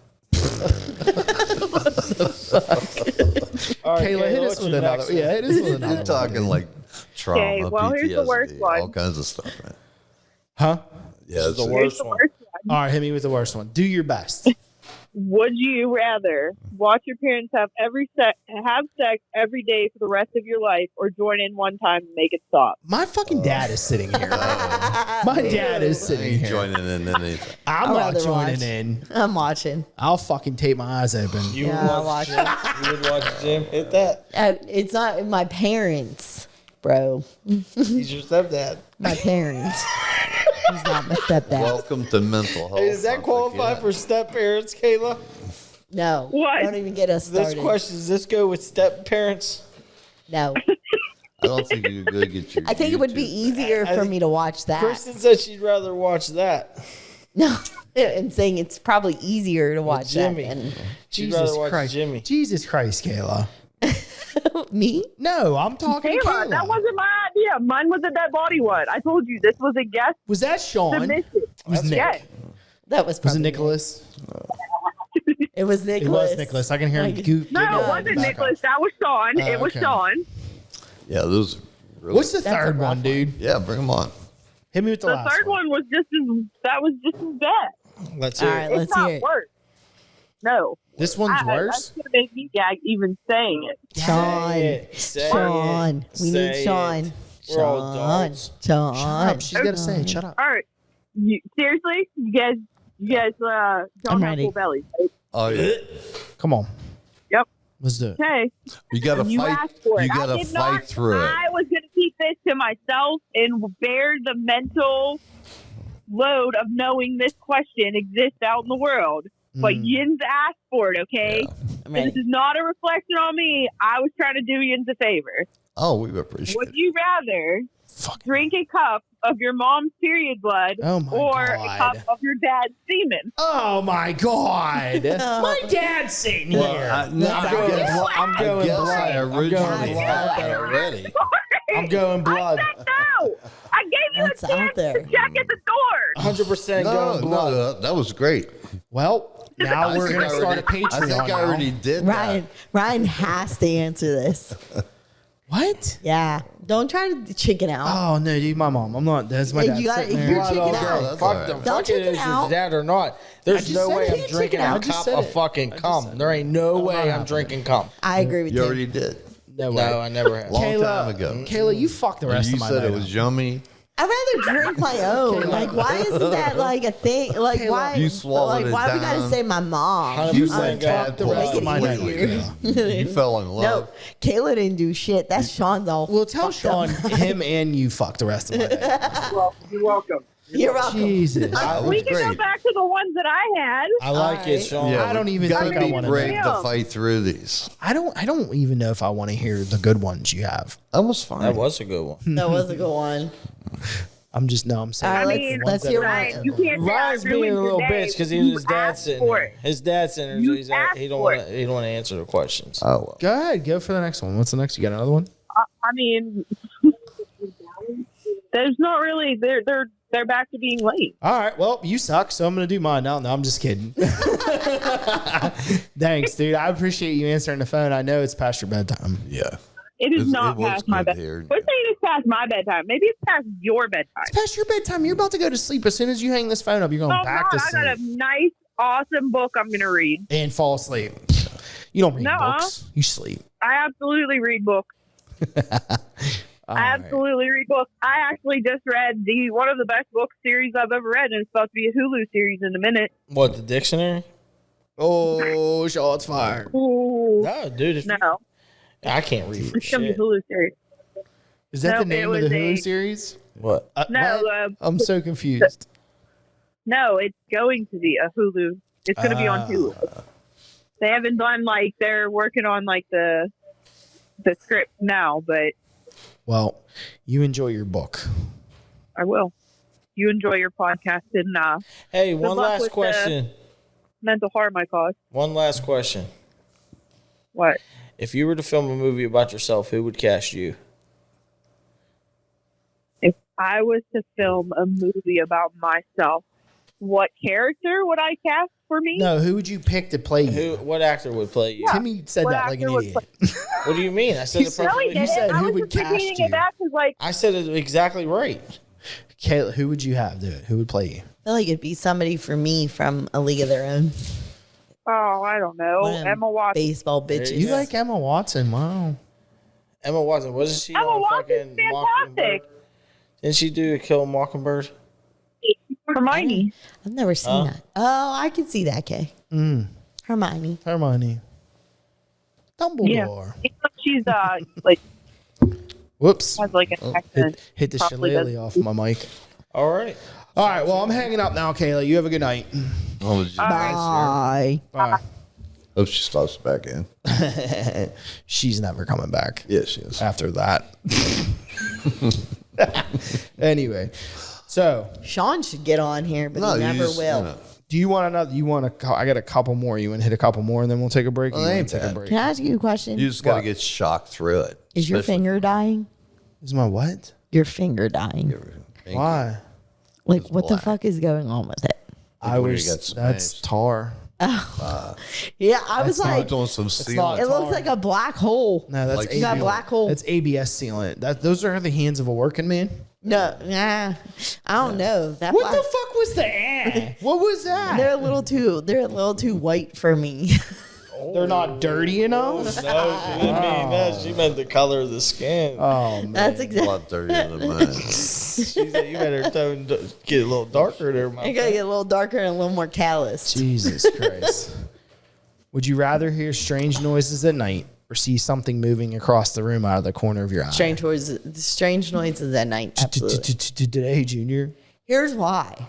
All right, Kayla, hit us what's with your another. next Yeah, hit us with another. You're talking like trauma, Okay, well, here's the PTSD, worst one. all kinds of stuff, man. Huh? Yeah, the it's- worst The one. worst one. All right, hit me with the worst one. Do your best. Would you rather watch your parents have sex every day for the rest of your life, or join in one time and make it stop? My fucking dad is sitting here. My dad is I sitting ain't here. joining in anything. I'm I'd not rather joining watch. in. I'm watching. I'll fucking tape my eyes open. You Yeah, would I'll watch watch Jim? You would watch Jim hit that? It's not my parents, bro. He's your stepdad. My parents. He's not my stepdad. Welcome to mental health. Hey, does that once qualify again. for step parents, Kayla? No. What? Don't even get us started. This question, does this go with step parents? No. I don't think you're going to get your. I think it would be YouTube. easier I for think me to watch that. Kristen said she'd rather watch that. No. I'm saying it's probably easier to watch that Jimmy. than She'd rather watch Jimmy. Jesus Christ, Kayla. me. No, I'm talking to Kayla, Kayla. that wasn't my idea. Mine was a dead body one. I told you this was a guest Was that Sean? submission. Was Nick? Yes. That was Was probably it Nicholas? It was It Nicholas. was Nicholas. I can hear him. Like- Goop. No, it wasn't Nicholas. That was Sean. It was okay. Sean. Yeah, those. Are really, What's the That's a third rough one, dude? Yeah, bring them on. Hit me with the, The last third one was just as bad. Let's All hear right, it. let's It's not hear it. worse. No. This one's worse. That's gonna make me gag even saying it. Sean. Say it. Say Sean. it. We Say need Sean. it. We're all Sean. adults. Sean. Shut up. She's got to say it. Shut up. All right. Seriously, you guys I'm don't have ready. full bellies. Right? Oh yeah, Come on. Yep. Let's do it. Okay. you got to You fight. asked for it. You got to I did fight not, through it. I was going to keep this to myself and bear the mental load of knowing this question exists out in the world. But Yins asked for it, okay? I'm And this ready. is not a reflection on me. I was trying to do Yins a favor. Oh, we appreciate Would it. you rather Fucking. drink a cup of your mom's period blood Oh my or a God. cup of your dad's semen? Oh my God. My dad's sitting here. I'm going blood. I'm I going guess I blood. I'm originally going had blood. that already. I'm going blood. I said no. I gave you That's a out chance there. to check at the door. 100% No, going blood. no, that was great. Well, now I we're think going to I start a already- Patreon. I think I already did Ryan has to answer this. What? Yeah. Don't try to chicken out. Oh, no, dude. My mom. I'm not. That's my Yeah, dad. you gotta- sitting there. you're Blood chicken all out. day. That's Fuck all them. right. Don't Fuck it, chicken is your out. dad or not. I There's just no said way you I'm can't drinking chicken out. a I just cup said of it. fucking I just cum. said There ain't no way I'm happening. drinking cum. I agree with You you. already did. No way. No, I never have. Long Kayla, time ago. Kayla, you fucked the rest you of my said night it was up. yummy. I'd rather drink my own. Like, why isn't that like a thing? Like, why? You swallowed like, it why we gotta down. say my mom? 100% Fuck the rest of my night. Easier. Kayla. You fell in No, love. Kayla didn't do shit. That's Sean's all. Well, tell fucked up. Sean, him and you fucked the rest of my night. Well, you're welcome. You're welcome. Jesus. That was We can go great. back to the ones that I had. I like it, Sean. I don't even gotta think I be wanna brave know. to fight through these. I don't even know if I want to hear the good ones you have. That was fine. That was a good one. That was a good one. I'm saying. All right, I let's, mean, let's hear Ryan, one. you can't say I Ryan's being ruined a your little day. bitch because You his dad's asked sitting for there. it. His dad's sitting there, You so he asked don't for want to. He don't want to answer the questions. Oh well. Go ahead, go for the next one. What's the next? You got another one? I mean, there's not really. They're back to being late. All right. Well, you suck, so I'm gonna do mine now. No, I'm just kidding. Thanks, dude. I appreciate you answering the phone. I know it's past your bedtime. Yeah. It is It not was past my good bedtime. here. Quit saying it's past my bedtime. Maybe it's past your bedtime. It's past your bedtime. You're about to go to sleep. As soon as you hang this phone up, you're going Oh back God, to I sleep got a nice, awesome book I'm gonna read. and fall asleep. You don't read Nuh-uh. books. You sleep. I absolutely read books. All I right. absolutely read books. I actually just read one of the best book series I've ever read, and it's supposed to be a Hulu series in a minute. What, the dictionary? Oh, shots fired. Ooh, No, dude. no, I can't read for it's gonna be a shit. Hulu series. Is that No, the name it of the was Hulu a- series? What? No, what? I'm so confused. no, it's going to be a Hulu. It's going to be on Hulu. They haven't done they're working on the script now, but Well, you enjoy your book. I will. You enjoy your podcast, and Hey, Good one luck last with the- question. mental harm I caused. One last question. What? If you were to film a movie about yourself, who would cast you? If I was to film a movie about myself, what character would I cast for me? No, who would you pick to play you? What actor would play you? Timmy said What that like an actor would idiot. What do you mean? I said He it said- No, perfectly. he didn't. said I who was would just cast repeating you? it back because I said it exactly right. Kayla, who would you have do it? Who would play you? I feel like it'd be somebody for me from A League of Their Own. Oh, I don't know. One of them Emma Watson. baseball bitches. You like Emma Watson? Wow. Emma Watson, wasn't she Emma on Watson's fucking Mockingbird? fantastic. Didn't she do a Kill Mockingbird? Hermione. I've never seen that. Oh, I can see that, Kay. Hermione. Hermione. Dumbledore. Yeah. She's like Whoops. has like an accent. Hit the Probably shillelagh does. off my mic. All right. All right. Well, I'm hanging up now, Kayla. You have a good night. Oh, did you Bye. Bye. hope she stops back in. She's never coming back. Yeah, she is. After that. Anyway, so Sean should get on here, but No, he you never just, will. you know. do you want another? You want a? I got a couple more. You want to hit a couple more, and then we'll take a break. Or Well, you that wanna ain't take a bad. break. Can I ask you a question? You just got to What? get shocked through it. Is your especially- finger dying? Is my what? Your finger dying. Why? Like, what the black. fuck is going on with it? I when you was. got That's smashed. tar. Yeah, I was not like, Doing some seal. not- it looks like a black hole. No, that's Like You got a black hole. That's ABS sealant. Those are the hands of a working man. No, nah, I don't know. That What black, the fuck was that? What was that? They're a little too white for me. They're not dirty enough. No, she didn't mean that. She meant the color of the skin. Oh man. That's A exactly. lot dirtier than mine. She said you better get a little darker there, my I gotta get a little darker and a little more callous. Jesus Christ. Would you rather hear strange noises at night or see something moving across the room out of the corner of your eye? Strange noises at night. Absolutely. Today, Junior. Here's why.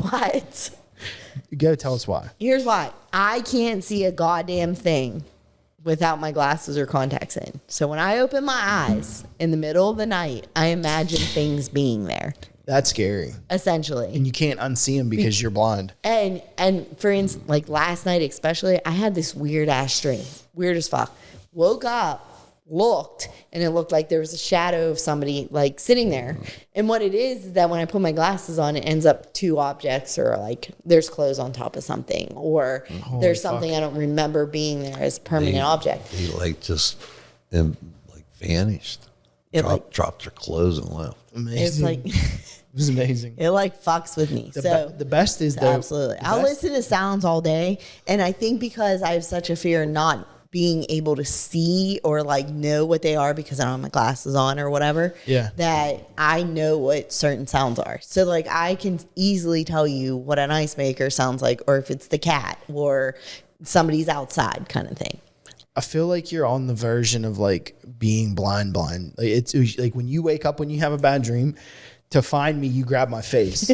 What? Go tell us why. Here's why. I can't see a goddamn thing without my glasses or contacts in. So when I open my eyes in the middle of the night, I imagine things being there, That's scary. essentially. And you can't unsee them because you're blind. And for instance, like last night especially, I had this weird ass dream. Weird as fuck. Woke up, looked, and it looked like there was a shadow of somebody like sitting there. And what it is that when I put my glasses on, it ends up two objects, or like there's clothes on top of something, or there's something I don't remember being there as a permanent object. He like just like vanished. It like dropped her clothes and left. Amazing. it's like it was amazing. it like fucks with me. The best is though. Absolutely. the I'll best- listen to sounds all day. And I think because I have such a fear of not being able to see or like know what they are because I don't have my glasses on or whatever. Yeah. That I know what certain sounds are. So like I can easily tell you what an ice maker sounds like, or if it's the cat or somebody's outside kind of thing. I feel like you're on the version of like being blind. Like it's like when you wake up when you have a bad dream, to find me, you grab my face,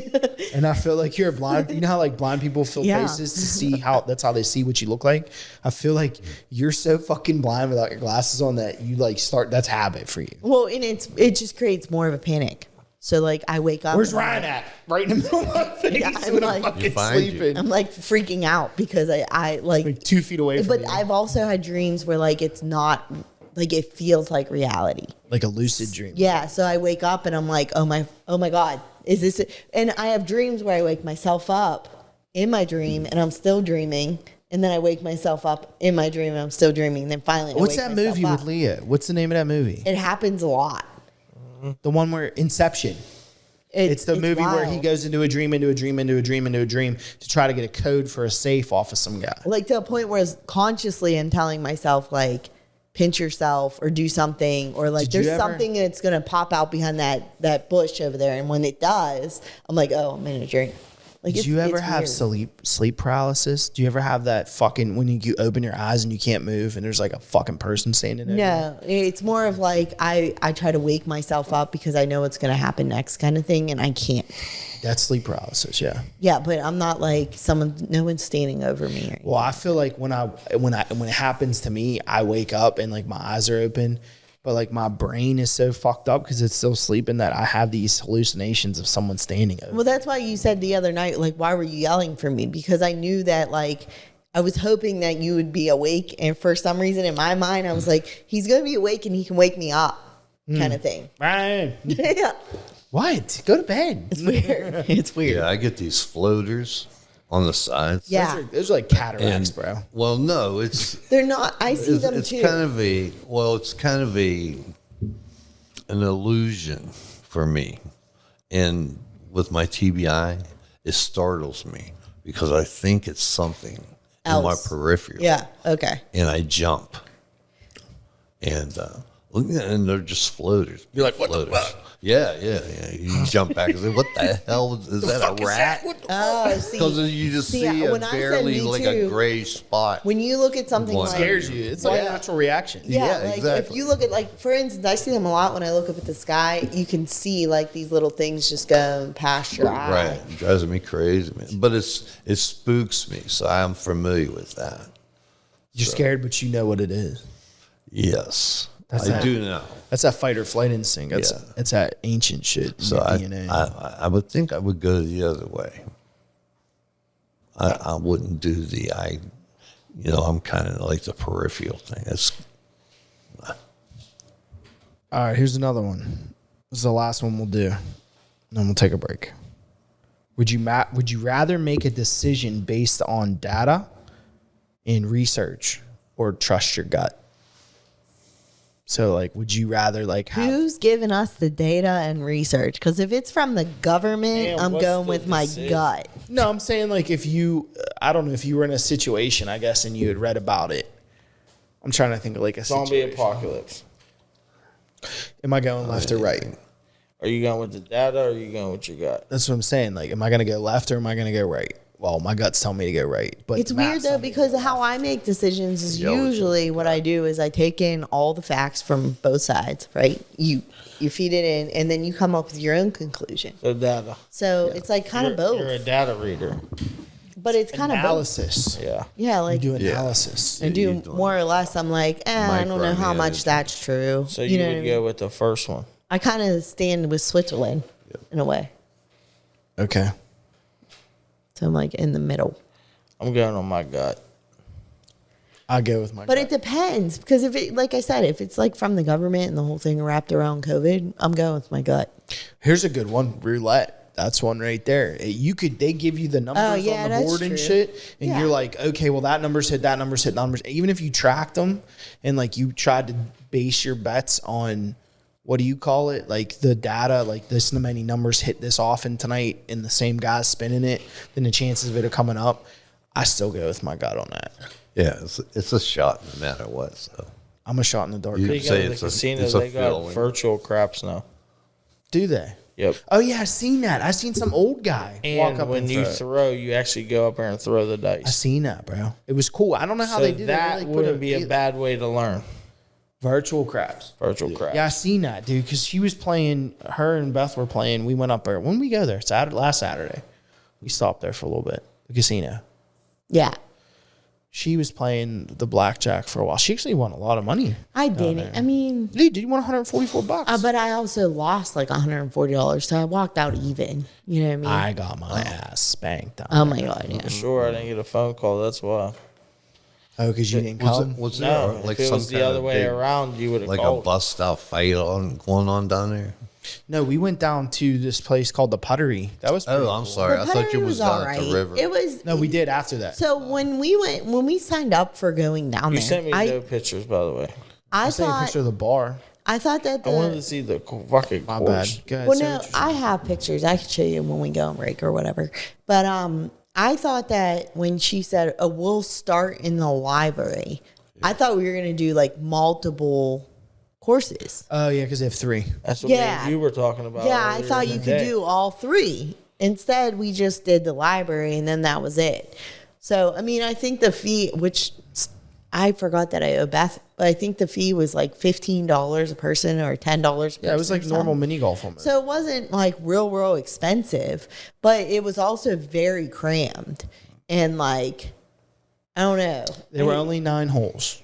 and I feel like you're blind. You know how like blind people feel Yeah. faces to see that's how they see what you look like. I feel like you're so fucking blind without your glasses on that you like start. That's habit for you. Well, and it just creates more of a panic. So like I wake up. Where's and I'm Ryan like- at? Right in the middle of my face Yeah, I'm when like- I'm fucking find you. sleeping. I'm like freaking out because I like 2 feet away from But you. I've also had dreams where like it's not like it feels like reality. Like a lucid dream. Yeah, so I wake up and I'm like, oh my god, is this it? And I have dreams where I wake myself up in my dream and I'm still dreaming, and then I wake myself up in my dream and I'm still dreaming, and then finally I What's wake that myself movie up. with Leah? What's the name of that movie? It happens a lot. The one where Inception. It's the movie where he wild. goes into a dream, into a dream, into a dream, into a dream to try to get a code for a safe off of some guy. Like to a point where consciously I'm telling myself like pinch yourself or do something, or like Did you there's ever- something that's gonna pop out behind that bush over there, and when it does, I'm like, oh, I'm in a dream. Like Did you ever have sleep paralysis? Do you ever have that fucking when you open your eyes and you can't move and there's like a fucking person standing there? No, it's more of like I try to wake myself up because I know what's gonna happen next kind of thing, and I can't. That's sleep paralysis, yeah. Yeah, but I'm not like no one's standing over me. Or anything. Well, I feel like when it happens to me, I wake up and like my eyes are open, but like my brain is so fucked up because it's still sleeping that I have these hallucinations of someone standing over. Well, that's why you said the other night, like, why were you yelling for me? Because I knew that, like, I was hoping that you would be awake. And for some reason in my mind, I was like, he's going to be awake and he can wake me up kind of thing. Right. Yeah. What? Go to bed. It's weird. It's weird. Yeah, I get these floaters on the sides. Yeah. Those are like cataracts, bro. Well, no, it's They're not, I see them it's too. kind of an illusion for me, and with my TBI, it startles me because I think it's something in my Else. peripheral. Yeah. Okay. And I jump. And and they're just floaters. You're like, what the floaters. fuck? Yeah. You jump back and say, what the hell? Is that a rat? Oh, see. Because you just See, see when I said barely me like too, a gray spot. When you look at something One. like Scares you. It's like a natural reaction. Yeah, Yeah, like exactly. if you look at like for instance, I see them a lot when I look up at the sky. You can see like these little things just going past your eye. Right. It drives me crazy, man. But it spooks me, so I'm familiar with that. You're scared, but you know what it is. Yes. That's I that. do know. That's that fight or flight instinct. That's Yeah. it's that ancient shit in So your I DNA. I would think I would go the other way. I wouldn't do I'm kind of like the peripheral thing. All right, here's another one. This is the last one we'll do. Then we'll take a break. Would you rather make a decision based on data and research or trust your gut? So, like, would you rather like have? Who's giving us the data and research? Because if it's from the government, Man, I'm what's going the with my decision? gut. No, I'm saying like if you, I don't know if you were in a situation, I guess, and you had read about it. I'm trying to think of like a Zombie situation. apocalypse. Am I going left or right? Are you going with the data or are you going with your gut? That's what I'm saying. Like, am I going to go left or am I going to go right? Well, my gut's telling me to go right. But It's Matt's weird though telling me to because go how left. I make decisions is Yeah, usually what I do is I take in all the facts from both sides, right? You feed it in and then you come up with your own conclusion. The data. So it's like kind of both, You're a data reader. but it's kind of both. analysis. Yeah. Yeah, You like do analysis. I do more or less. I'm like, I don't know how much Micromanaging. that's true. So you know would what I go mean? with the first one. I kind of stand with Switzerland in a way. Okay. So I'm like in the middle. I'm going on my gut. I'll go with my But gut. it depends because if it, like I said, if it's like from the government and the whole thing wrapped around COVID, I'm going with my gut. Here's a good one. Roulette. That's one right there. They give you the numbers yeah, on the that's board and true. shit, and Yeah. you're like, okay, well that number's hit, that number's hit, numbers. Even if you tracked them, and like you tried to base your bets on, what do you call it? Like the data, like this many numbers hit this often tonight, and the same guy's spinning it, then the chances of it coming up. I still go with my gut on that. Yeah, it's a shot no matter what. So I'm a shot in the dark. You- Speaking say of the it's a- casino, it's a they got feeling. virtual craps now. Do they? Yep. Oh yeah, I seen that. I seen some old guy walk And up when and you throw it. throw, you actually go up there and throw the I dice. seen that, bro. It was cool. I don't know how So they do that They wouldn't be a bad way to learn virtual craps. virtual craps. Yeah, I seen that, dude. Because she was playing. Her and Beth were playing. We went up there. When we go there, last Saturday, we stopped there for a little bit. The casino. Yeah, She was playing the blackjack for a while. She actually won a lot of money. I didn't. I mean, Dude, you won $144. but I also lost like $140, so I walked out even. You know what I mean? I got my ass spanked on. Oh my god, yeah. Sure, I didn't get a phone call. That's why. Oh, because you didn't was come. was No, there like if it some was the kind other of way big, around, you would have like called. a bust out fight going on down there? No, we went down to this place called the Puttery. That was pretty Oh, I'm cool. sorry. The I thought you Puttery was all down at right. the river. It was. No, we did after that. So when we signed up for going down You there, sent me I no pictures, by the way. I sent you a thought picture of the bar. I thought that I wanted to the see the fucking My course. bad. Go ahead, well, say no, what you're I have pictures. I can show you when we go on break or whatever. But I thought that when she said, "Oh, we'll start in the library," I thought we were gonna do like multiple courses. Oh yeah, because they have 3. That's what me Yeah. and you were talking about. Yeah, I earlier thought in you the could day. do all 3. Instead, we just did the library and then that was it. So, I mean, I think the fee, which I forgot that I owe Beth, but I think the fee was like $15 a person or $10 a person. Yeah, it was like or normal something. mini golf almost. So it wasn't like real expensive, but it was also very crammed. And like, I don't know. There were only 9 holes.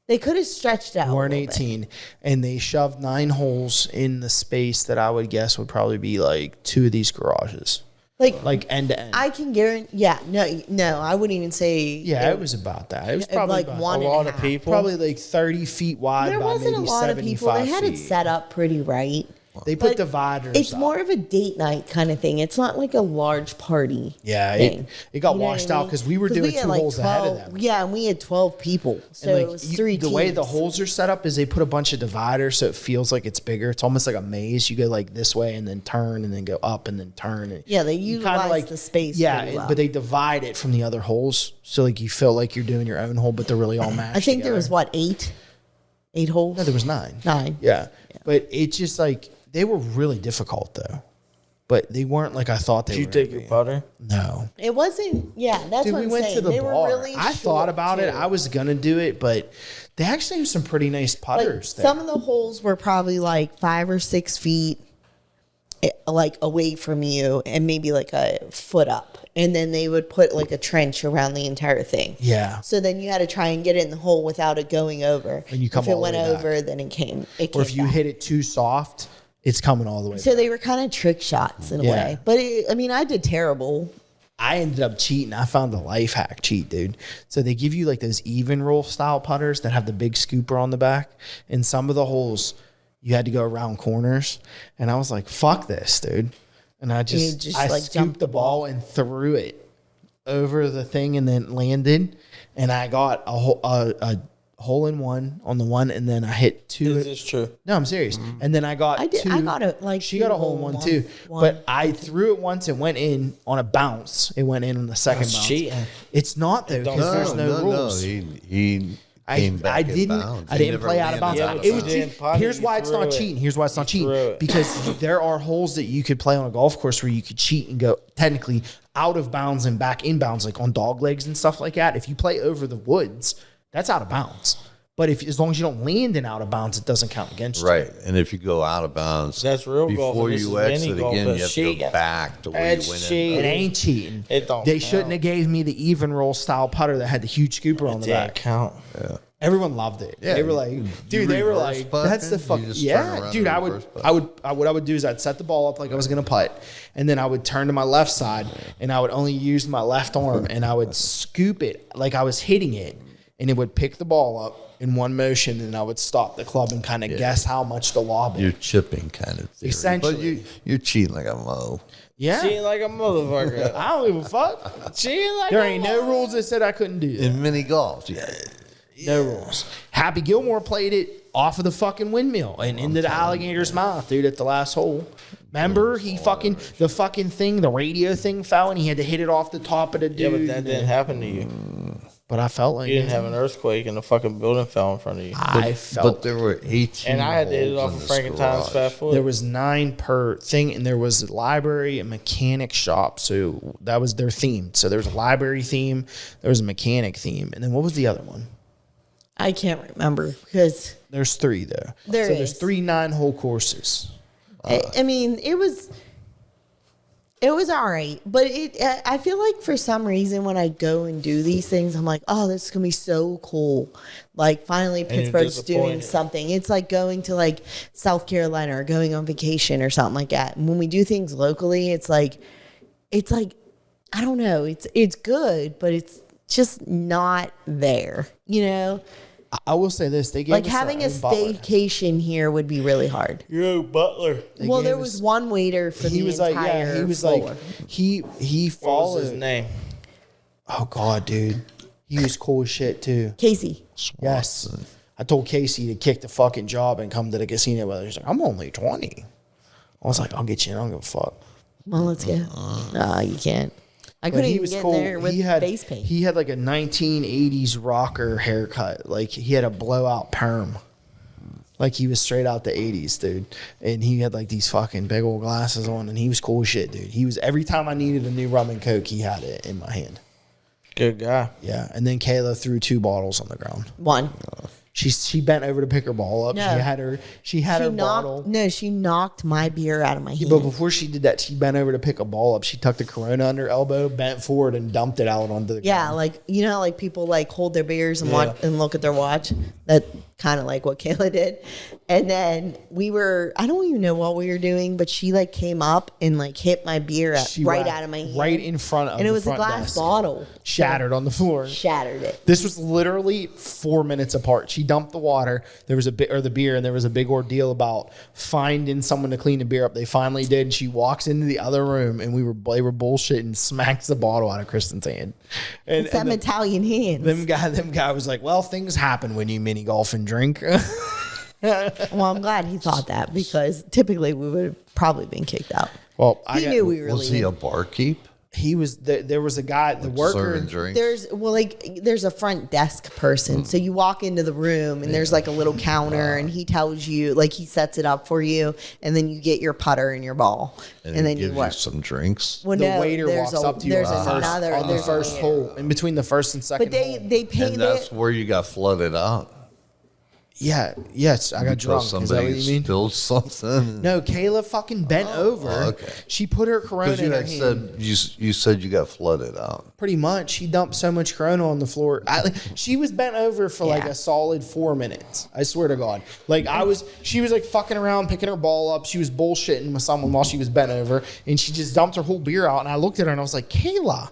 They could have stretched out. They a weren't little bit. 18, and they shoved 9 holes in the space that I would guess would probably be like 2 of these garages, like end to end. I can guarantee. Yeah, no, I wouldn't even say. Yeah, it was about that. It was probably like about one A and lot a of half. people. probably like 30 feet wide There by wasn't maybe a lot of people. 75 They had feet. it set up pretty right. They put But dividers. It's up. more of a date night kind of thing. It's not like a large party. Yeah, thing. it got You know washed what I out mean? because we were doing we had two holes ahead of 12 them. Yeah, and we had 12 people. So And, like, it was three the teams. way the holes are set up is they put a bunch of dividers so it feels like it's bigger. It's almost like a maze. You go like this way and then turn and then go up and then turn. And Yeah, they you utilize the space Yeah, pretty well. but they divide it from the other holes so like you feel like you're doing your own hole, but they're really all matched. I think there was, together. what, 8 holes? No, there was 9. 9. Yeah. But it's just like they were really difficult though. But they weren't like I thought they Did you were. take your putter? No. It wasn't, yeah, that's Dude, what we I'm went saying. to the they bar. were really I short, thought about it. too. I was gonna do it, but they actually have some pretty nice Like, putters. there. some of the holes were probably like 5 or 6 feet like away from you and maybe like a foot up. And then they would put like a trench around the entire thing. Yeah. So then you had to try and get it in the hole without it going over. And you come if it all the went way back. over, then it came. Or if you hit it too soft, it's coming all the way. So back. they were kind of trick shots in a Yeah. way. But I mean, I did terrible. I ended up cheating. I found the life hack cheat, dude. So they give you like those even roll style putters that have the big scooper on the back. And some of the holes, you had to go around corners. And I was like, fuck this, dude. And I just like, scooped jumped the the ball and threw it over the thing and then landed. And I got a hole in one on the one, and then I hit 2. Is this true? No, I'm serious. And then I got I did. 2. I got a like. She got a hole in one too, but I threw it once and went in on a bounce. It went in on the second That's bounce. cheating. It's not though because there's no rules. He came back I in didn't. bounds. I He didn't never play out of landed bounds. but It was you didn't cheat. putt it, Here's you why it's threw not it. cheating. Here's why it's not threw cheating it. because there are holes that you could play on a golf course where you could cheat and go technically out of bounds and back in bounds, like on dog legs and stuff like that. If you play over the woods, that's out of bounds. But if as long as you don't land in out of bounds, it doesn't count against you. Right, and if you go out of bounds, That's real golf, before and this you is mini exit golf, again, that's you have to go cheating. back to where That's you went cheating. It ain't cheating. It don't They count. shouldn't have gave me the even roll style putter that had the huge scooper on the Didn't back. count. Everyone loved it. Yeah, They were like, dude, they were reverse like, putt that's the then? fuck. You just turn Yeah, around dude, and I would, reverse putt? what I would do is I'd set the ball up like I was gonna putt, and then I would turn to my left side, and I would only use my left arm, and I would scoop it like I was hitting it, and it would pick the ball up in one motion, and I would stop the club and kind of guess how much to lob it. You're chipping kind of theory. Essentially. But you're cheating like a mo. Yeah, Cheating like a motherfucker. I don't give a fuck. Cheating like There a ain't no rules that said I couldn't do that. In mini golf, yeah. No rules. Happy Gilmore played it off of the fucking windmill and into the alligator's mouth, dude, at the last hole. Remember, the fucking thing, the radio thing fell, and he had to hit it off the top of the dude. Yeah, but that didn't happen to you. But I felt like You didn't have an earthquake and the fucking building fell in front of you. I But felt there were 18 And I had to hit it holes off in of this Frankenstein's garage. fat foot. there was 9 per thing, and there was a library, a mechanic shop. So that was their theme. So there was a library theme, there was a mechanic theme, and then what was the other one? I can't remember because There's 3 though. There so there's is. 3 9-hole courses. I mean, it was all right, but I feel like for some reason when I go and do these things, I'm like, oh, this is gonna be so cool. Like finally, you're Pittsburgh's doing disappointed. something. It's like going to like South Carolina or going on vacation or something like that. And when we do things locally, it's like I don't know. It's good, but it's just not there. You know, I will say this: they gave like us having our a own butler. staycation here would be really hard. Yo, Butler. Well, gave there us- was one waiter for He the was like, entire yeah, he was floor. like, he What was followed. his name? Oh God, dude, he was cool as shit too. Casey. Yes, I told Casey to kick the fucking job and come to the casino with us. He's like, I'm only 20. I was like, I'll get you in. I don't give a fuck. Well, let's go. No, you can't. I But couldn't he even was get cool. in there with face paint. He had like a 1980s rocker haircut. Like he had a blowout perm. Like he was straight out the 80s, dude. And he had like these fucking big old glasses on, and he was cool as shit, dude. He was every time I needed a new rum and coke, he had it in my hand. Good guy. Yeah. And then Kayla threw 2 bottles on the ground. One. She bent over to pick her ball up. No. She had her bottle. She knocked my beer out of my hand. But before she did that, she bent over to pick a ball up. She tucked the Corona under her elbow, bent forward, and dumped it out onto the Yeah, ground. like you know, how, like people like hold their beers and watch and look at their watch. That kind of like what Kayla did. And then I don't even know what we were doing, but she like came up and like hit my beer right out of my hand. Right in front of and it the was a front glass desk. bottle. Shattered on the floor. Shattered it. This was literally 4 minutes apart. She dumped the water. There was the beer, and there was a big ordeal about finding someone to clean the beer up. They finally did. And she walks into the other room, and they were bullshitting, smacks the bottle out of Kristen's hand. And, It's them Italian hands. them guy was like, "Well, things happen when you mini golf and drink." Well, I'm glad he thought that because typically we would have probably been kicked out. Well, He knew we were Was he leaving. a barkeep? he was there was a guy, the worker. Serving drinks? There's a front desk person. So you walk into the room and there's like a little counter and he tells you, like he sets it up for you, and then you get your putter and your ball, and he then you gives work. some drinks. Well, The no, waiter there's walks up to you there's on the another first hole, in between the first and second But they hole. they paint And that's it. where you got flooded out. Yeah, yes, I got drunk. Because Is that what somebody you mean? spilled something. No, Kayla fucking bent over. okay. She put her Corona Because in you her had hand. said you said you got flooded out. Pretty much, she dumped so much Corona on the floor. She was bent over for like Yeah. a solid 4 minutes. I swear to God. Like she was like fucking around, picking her ball up. She was bullshitting with someone while she was bent over, and she just dumped her whole beer out. And I looked at her and I was like, Kayla,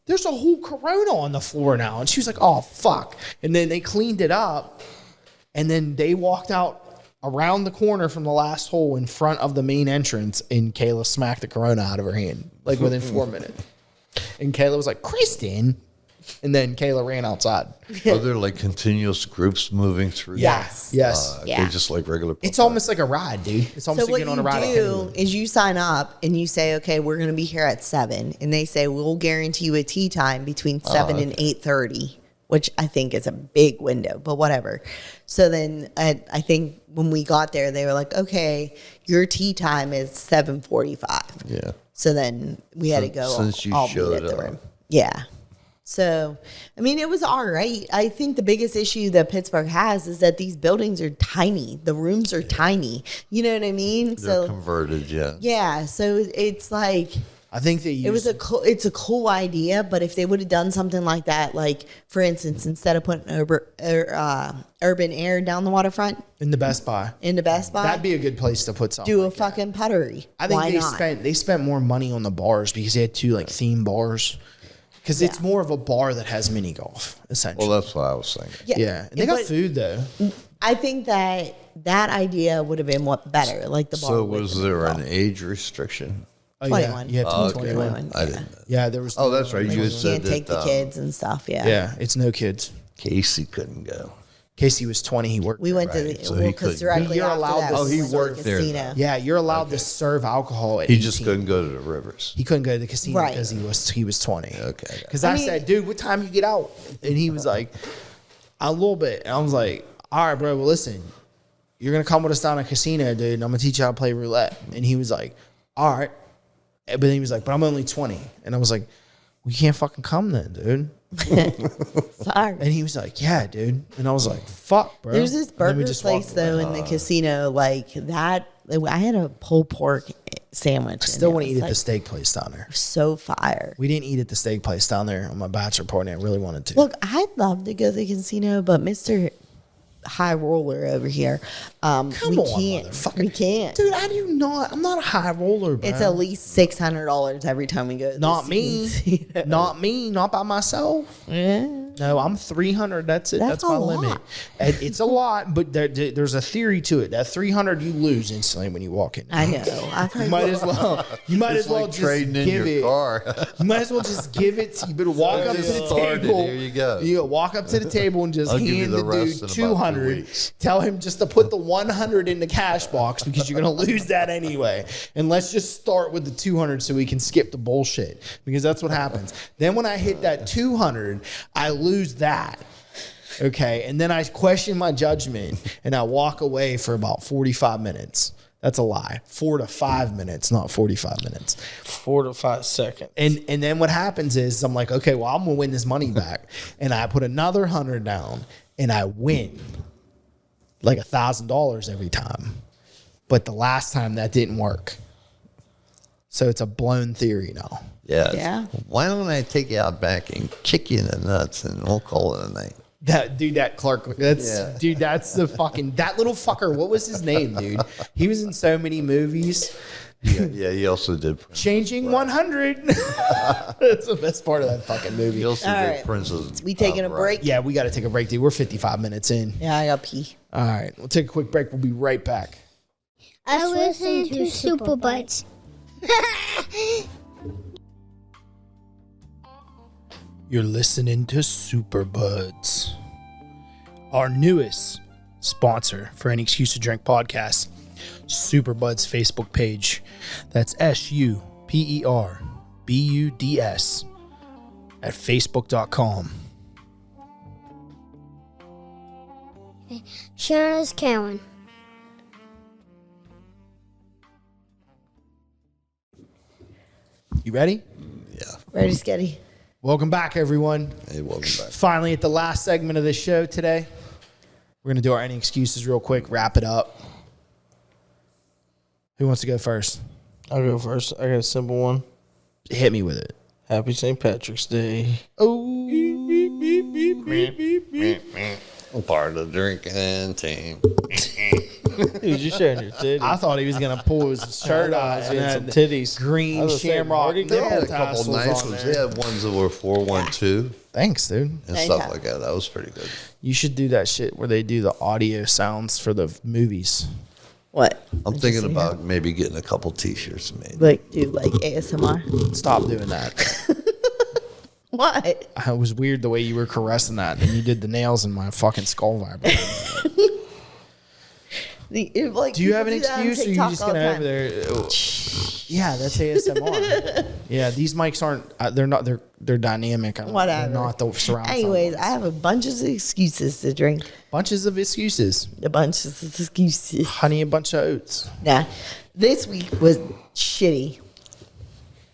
there's a whole Corona on the floor now. And she was like, oh fuck. And then they cleaned it up, and then they walked out around the corner from the last hole in front of the main entrance, and Kayla smacked the Corona out of her hand like within 4 minutes. And Kayla was like, Kristen. And then Kayla ran outside. Are there like continuous groups moving through? Yes. Yes. Yeah. They're just like regular. It's almost like a ride, dude. It's almost So like what getting on a you ride. at do Kennywood. is you sign up and you say, okay, we're going to be here at 7, and they say we'll guarantee you a tea time between 7 and 8:30, which I think is a big window, but whatever. So then I think when we got there, they were like, okay, your tea time is 7:45. Yeah. So then we had to go Since you all meet showed at the up. room. Yeah. So, I mean, it was all right. I think the biggest issue that Pittsburgh has is that these buildings are tiny. The rooms are tiny. You know what I mean? They're converted, yeah. Yeah. So it's like I think they used it was it's a cool idea, but if they would have done something like that, like for instance, instead of putting urban air down the waterfront in the Best Buy. into Best Buy, That'd be a good place to put something. do a like that. fucking puttery. I think Why not? they spent more money on the bars because they had two like theme bars. Because it's Yeah. more of a bar that has mini golf, essentially. Well, that's what I was thinking. yeah. And they got but food though. I think that idea would have been better. Like the bar. So with was the there golf. an age restriction? Oh, 21. Yeah, you have to be okay. 21. I didn't know. Yeah, there was. Oh, that's right. You You had said can't take that the kids and stuff. Yeah. Yeah, it's no kids. Casey couldn't go. Casey was 20. He worked. We there. went to Right, the so he because couldn't- directly You're after allowed that, to- Oh, we he went to the worked there, casino. though. Yeah, you're allowed to serve alcohol at He 18. just couldn't go to the rivers. He couldn't go to the casino Right. because he was 20. Okay. Because I I mean- said, dude, what time you get out? And he was like, a little bit. And I was like, all right, bro. Well, listen, you're gonna come with us down to casino, dude, and I'm gonna teach you how to play roulette. And he was like, all right. But then he was like, but I'm only 20. And I was like, we can't fucking come then, dude. Sorry. And he was like, yeah, dude. And I was like, fuck, bro. There's this And then we burger just place walked though away. in the casino, like that. I had a pulled pork sandwich. I still want to eat at the steak place down there. So fire. We didn't eat at the steak place down there on my bachelor party. I really wanted to. Look, I'd love to go to the casino, but Mr. High Roller over here, we on, can't. motherfucker. We can't. Dude, I do not. I'm not a high roller, bro. It's at least $600 every time we go. To Not the me. casino. Not me. Not by myself. Yeah. No, I'm 300. That's it. That's That's my a limit. lot. It's a lot, but there's a theory to it. That 300 you lose instantly when you walk in. I know. I've heard You might as well. You might It's as well like just trading in give your it. car. You might as well just give it. You better walk up to Just the started. table. Here you go. You walk up to the table and just I'll give you hand the the rest dude in about 2 200. weeks. Tell him just to put the 100 in the cash box because you're gonna lose that anyway. And let's just start with the 200 so we can skip the bullshit because that's what happens. Then when I hit that 200, I lose that. Okay, and then I question my judgment and I walk away for about 45 minutes. That's a lie. 4 to 5 minutes, not 45 minutes. 4 to 5 seconds. And then what happens is I'm like, okay, well, I'm gonna win this money back. And I put another 100 down and I win like $1,000 every time. But the last time that didn't work. So it's a blown theory now. Yeah. Yeah. Why don't I take you out back and kick you in the nuts and we'll call it a night? That Clark. That's the fucking that little fucker. What was his name, dude? He was in so many movies. Yeah, he also did Changing 100. That's the best part of that fucking movie. He also All did right. Princess. We taking a break? Yeah, we got to take a break, dude. We're 55 minutes in. Yeah, I got pee. All right, we'll take a quick break. We'll be right back. I listen to Superbuds. You're listening to Superbuds, our newest sponsor for Any Excuse to Drink podcast. Superbuds Facebook page. That's SUPERBUDS at facebook.com. Shannon's Cowan. You ready? Yeah. Ready, Sketty? Welcome back, everyone. Hey, welcome back. Finally, at the last segment of this show today, we're going to do our Any Excuses real quick, wrap it up. Who wants to go first? I'll go first. I got a simple one. Hit me with it. Happy St. Patrick's Day. Oh, Part of the drinking team. Dude, you're showing your titties. I thought he was going to pull his shirt off and and some titties. green I was saying, shamrock Marty, They nipple had a couple tassels nice on ones. there. They had ones that were 412 Thanks, dude. and Thank stuff you. like that. That was pretty good. You should do that shit where they do the audio sounds for the movies. What? I'm thinking about maybe getting a couple T-shirts made. Like, do like ASMR? Stop doing that. What? It was weird the way you were caressing that, and you did the nails in my fucking skull vibrator. Like, Do you have an people do that on excuse, or you TikTok just all the gonna time. over there? Yeah, that's ASMR. Yeah, these mics aren't. They're not. They're dynamic. Whatever. They're not the surround sound Anyways, ones. I have a bunch of excuses to drink. Bunches of excuses. A bunch of excuses. Honey, a bunch of oats. Nah, this week was shitty.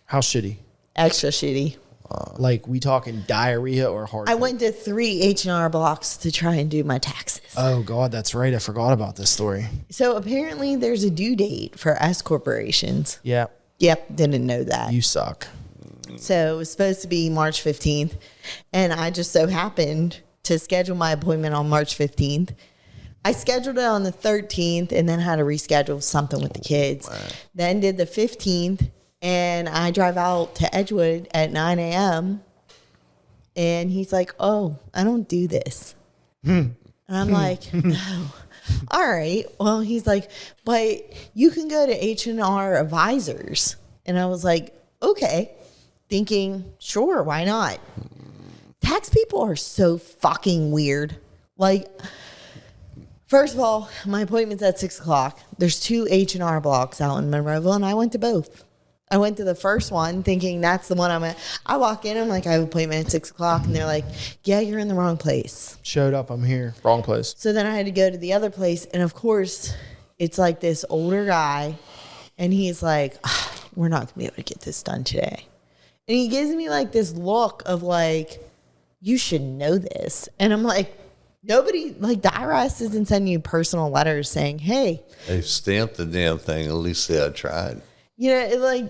How shitty? Extra shitty. Like, we talking diarrhea or heart? I went to 3 H&R Blocks to try and do my taxes. Oh God, that's right. I forgot about this story. So apparently there's a due date for S corporations. Yeah, Yep, didn't know that. you suck. So it was supposed to be March 15th. And I just so happened to schedule my appointment on March 15th. I scheduled it on the 13th and then had to reschedule something with the kids. Then did the 15th. And I drive out to Edgewood at 9 a.m. And he's like, oh, I don't do this. And I'm like, no. All right. Well, he's like, but you can go to H&R Advisors. And I was like, okay. Thinking, sure, why not? Tax people are so fucking weird. Like, first of all, my appointment's at 6 o'clock. There's 2 H&R Blocks out in Monroeville, and I went to both. I went to the first one thinking that's the one I'm at. I walk in, I'm like, I have an appointment at 6 o'clock. And they're like, yeah, you're in the wrong place. Showed up. I'm here. Wrong place. So then I had to go to the other place. And of course, it's like this older guy. And he's like, we're not going to be able to get this done today. And he gives me like this look of like, you should know this. And I'm like, nobody, like the IRS isn't sending you personal letters saying, hey. They stamped the damn thing. At least they had tried. You know,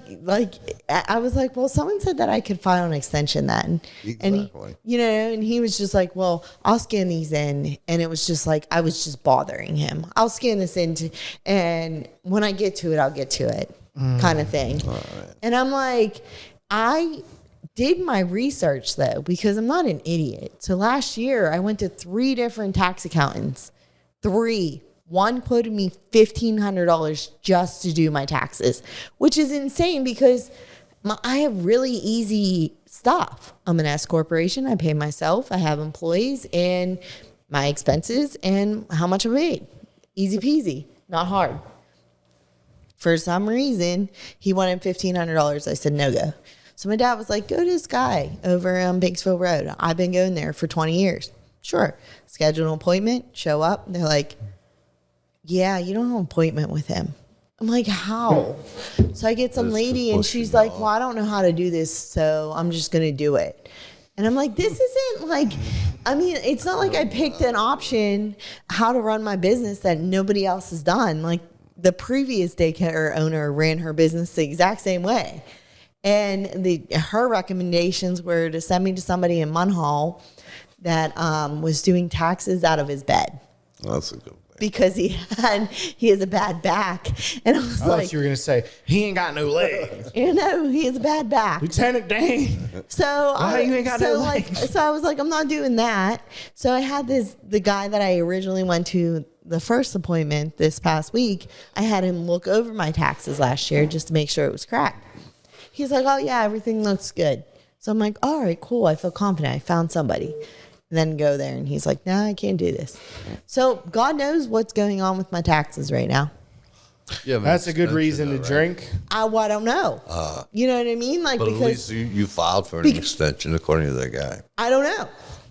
I was like, well, someone said that I could file an extension then. Exactly. And he was just like, well, I'll scan these in. And it was just like, I was just bothering him. I'll scan this in, and when I get to it, I'll get to it kind of thing. Right. And I'm like, I did my research though, because I'm not an idiot. So last year I went to 3 different tax accountants, 3. One quoted me $1,500 just to do my taxes, which is insane because I have really easy stuff. I'm an S corporation. I pay myself. I have employees and my expenses and how much I made. Easy peasy, not hard. For some reason, he wanted $1,500. I said, no go. So my dad was like, go to this guy over on Banksville Road. I've been going there for 20 years. Sure. Schedule an appointment, show up. They're like, yeah, you don't have an appointment with him. I'm like, how? So I get some lady and she's like, well, I don't know how to do this, so I'm just going to do it. And I'm like, this isn't like, I mean, it's not like I picked an option how to run my business that nobody else has done. Like the previous daycare owner ran her business the exact same way. And her recommendations were to send me to somebody in Munhall that was doing taxes out of his bed That's a good way. because he has a bad back, and I was I like, thought you were gonna say he ain't got no legs. you know, he has a bad back. Lieutenant Dane. So you ain't got no legs? so I was like, I'm not doing that. So I had the guy that I originally went to the first appointment this past week. I had him look over my taxes last year just to make sure it was correct. He's like, oh yeah, everything looks good. So I'm like, all right, cool. I feel confident. I found somebody. And then go there, and he's like, no, I can't do this. So God knows what's going on with my taxes right now. Yeah, That's a good reason to drink. I don't know. You know what I mean? Like, But at because least you filed for an extension according to that guy. I don't know.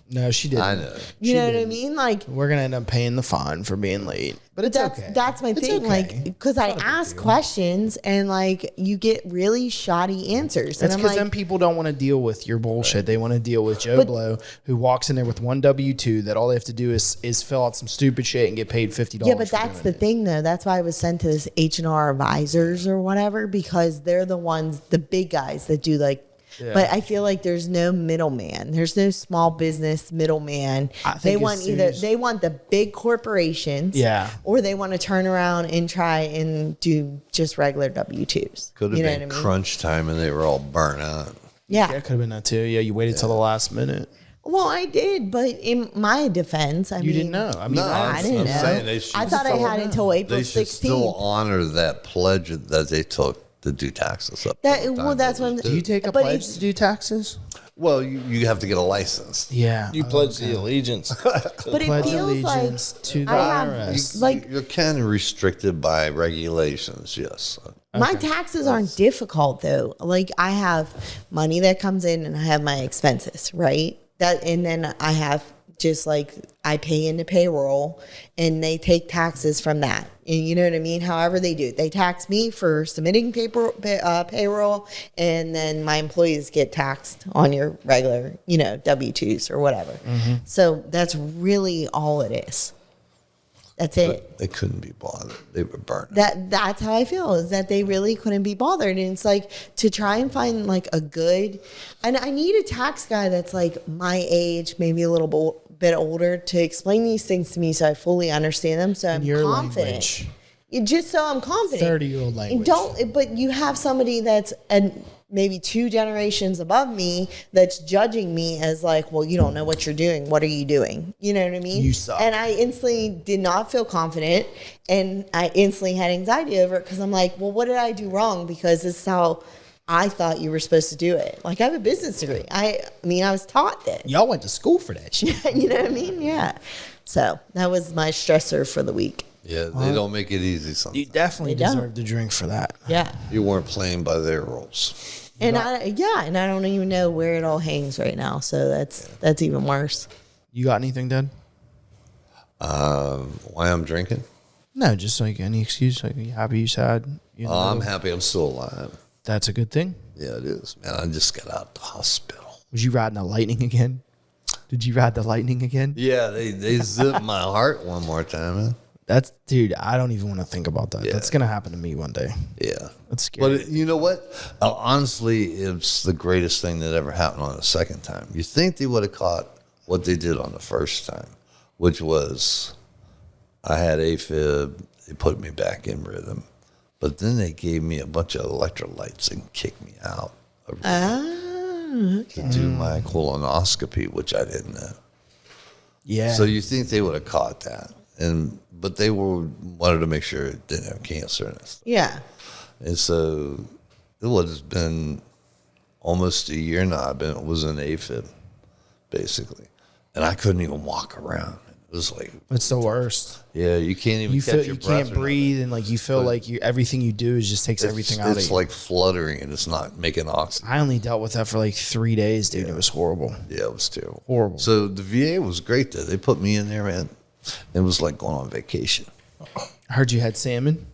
No, she didn't. I know. You know what I mean? Like, We're gonna end up paying the fine for being late, but it's okay. That's my It's thing. okay. Like, because I ask questions and like you get really shoddy answers, That's and I'm because like, them people don't want to deal with your bullshit. They want to deal with Joe But- Blow, who walks in there with one W-2 that all they have to do is fill out some stupid shit and get paid $50. yeah, but for that's doing the thing though. That's why I was sent to this H&R Advisors or whatever, because they're the ones, the big guys that do like. Yeah. But I feel like there's no middleman. There's no small business middleman. I think They as want soon either as- they want the big corporations, Yeah. or they want to turn around and try and do just regular W-2s. Could have You know been what I mean? crunch time and they were all burnt out. Yeah. Yeah, could have been that too. Yeah, you waited till the last minute. Well, I did, but in my defense, I You mean, didn't know. I mean, No, I didn't I'm know. saying they should I thought I had until April They should 16th. still honor that pledge that they took to do taxes up. to the time That's that what was I'm. due. do you take a But pledge it's- to do taxes? Well, you have to get a license. Yeah. You pledge the allegiance. But it Pledge feels like allegiance to the I have IRS. like You're kind of restricted by regulations, yes. my taxes aren't difficult though. Like I have money that comes in and I have my expenses, right? And then I have just like I pay into payroll and they take taxes from that. And you know what I mean? However they do it. They tax me for submitting payroll, and then my employees get taxed on your regular, W-2s or whatever. Mm-hmm. So that's really all it is. That's it. They couldn't be bothered. They were burnt. That's how I feel, is that they really couldn't be bothered. And it's like to try and find like a good, and I need a tax guy that's like my age, maybe a little bit older, to explain these things to me so I fully understand them. So I'm your confident. language. Just so I'm confident. 30-year-old language. But you have somebody that's maybe 2 generations above me that's judging me as like, well, you don't know what you're doing. What are you doing? You know what I mean? You suck. And I instantly did not feel confident, and I instantly had anxiety over it because I'm like, well, what did I do wrong? Because this is how I thought you were supposed to do it. Like I have a business degree. I was taught that. Y'all went to school for that shit. You know what I mean? Yeah. So that was my stressor for the week. Yeah, they don't make it easy sometimes. You definitely They don't. deserve to drink for that. Yeah. You weren't playing by their rules. And I don't even know where it all hangs right now. So that's even worse. You got anything, Dad? Why I'm drinking? No, just like any excuse. Like, you happy, you sad? You know, I'm happy I'm still alive. that's a good thing. Yeah, it is. Man, I just got out of the hospital. Was you riding the lightning again? Did you ride the lightning again? Yeah, they zipped my heart one more time, man. That's, dude, I don't even want to think about that. Yeah. That's going to happen to me one day. Yeah. That's scary. But you know what? Honestly, it's the greatest thing that ever happened on the second time. You think they would have caught what they did on the first time, which was I had AFib. They put me back in rhythm. But then they gave me a bunch of electrolytes and kicked me out of rhythm to do my colonoscopy, which I didn't know. Yeah. So you think they would have caught that. But they wanted to make sure it didn't have cancer in it. Yeah. And so it was been almost a year now. Was in AFib, basically, and I couldn't even walk around. It was like, it's the worst. yeah, you can't even You catch feel your you breath can't or breathe, and like you feel like everything you do is just takes nothing. everything out of It's you. like fluttering and it's not making oxygen. I only dealt with that for like 3 days, dude. It was horrible. Yeah, it was terrible. Horrible. So the VA was great though. They put me in there, man. It was like going on vacation. I heard you had salmon.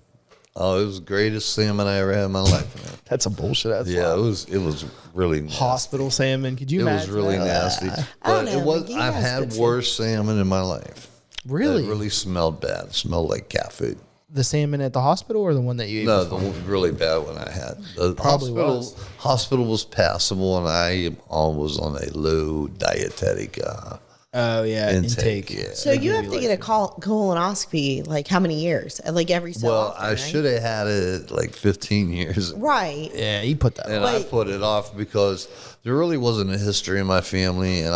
Oh, it was the greatest salmon I ever had in my life, man. That's a bullshit. That's Yeah, it was really nasty. hospital salmon. Could you It imagine? was really that? nasty. I But don't it know, was. McGee I've has had good worse salmon in my life. Really? It really smelled bad. It smelled like cat food. The salmon at the hospital or the one that you ate? No, before? the really bad one I had. The Probably hospital was passable, and I was on a low dietetic Oh yeah, intake. Yeah. So you have to get a colonoscopy like how many years? Like every so Well, often, I right? should have had it like 15 years ago. Right. Yeah, he put that. And I put it off because there really wasn't a history in my family, and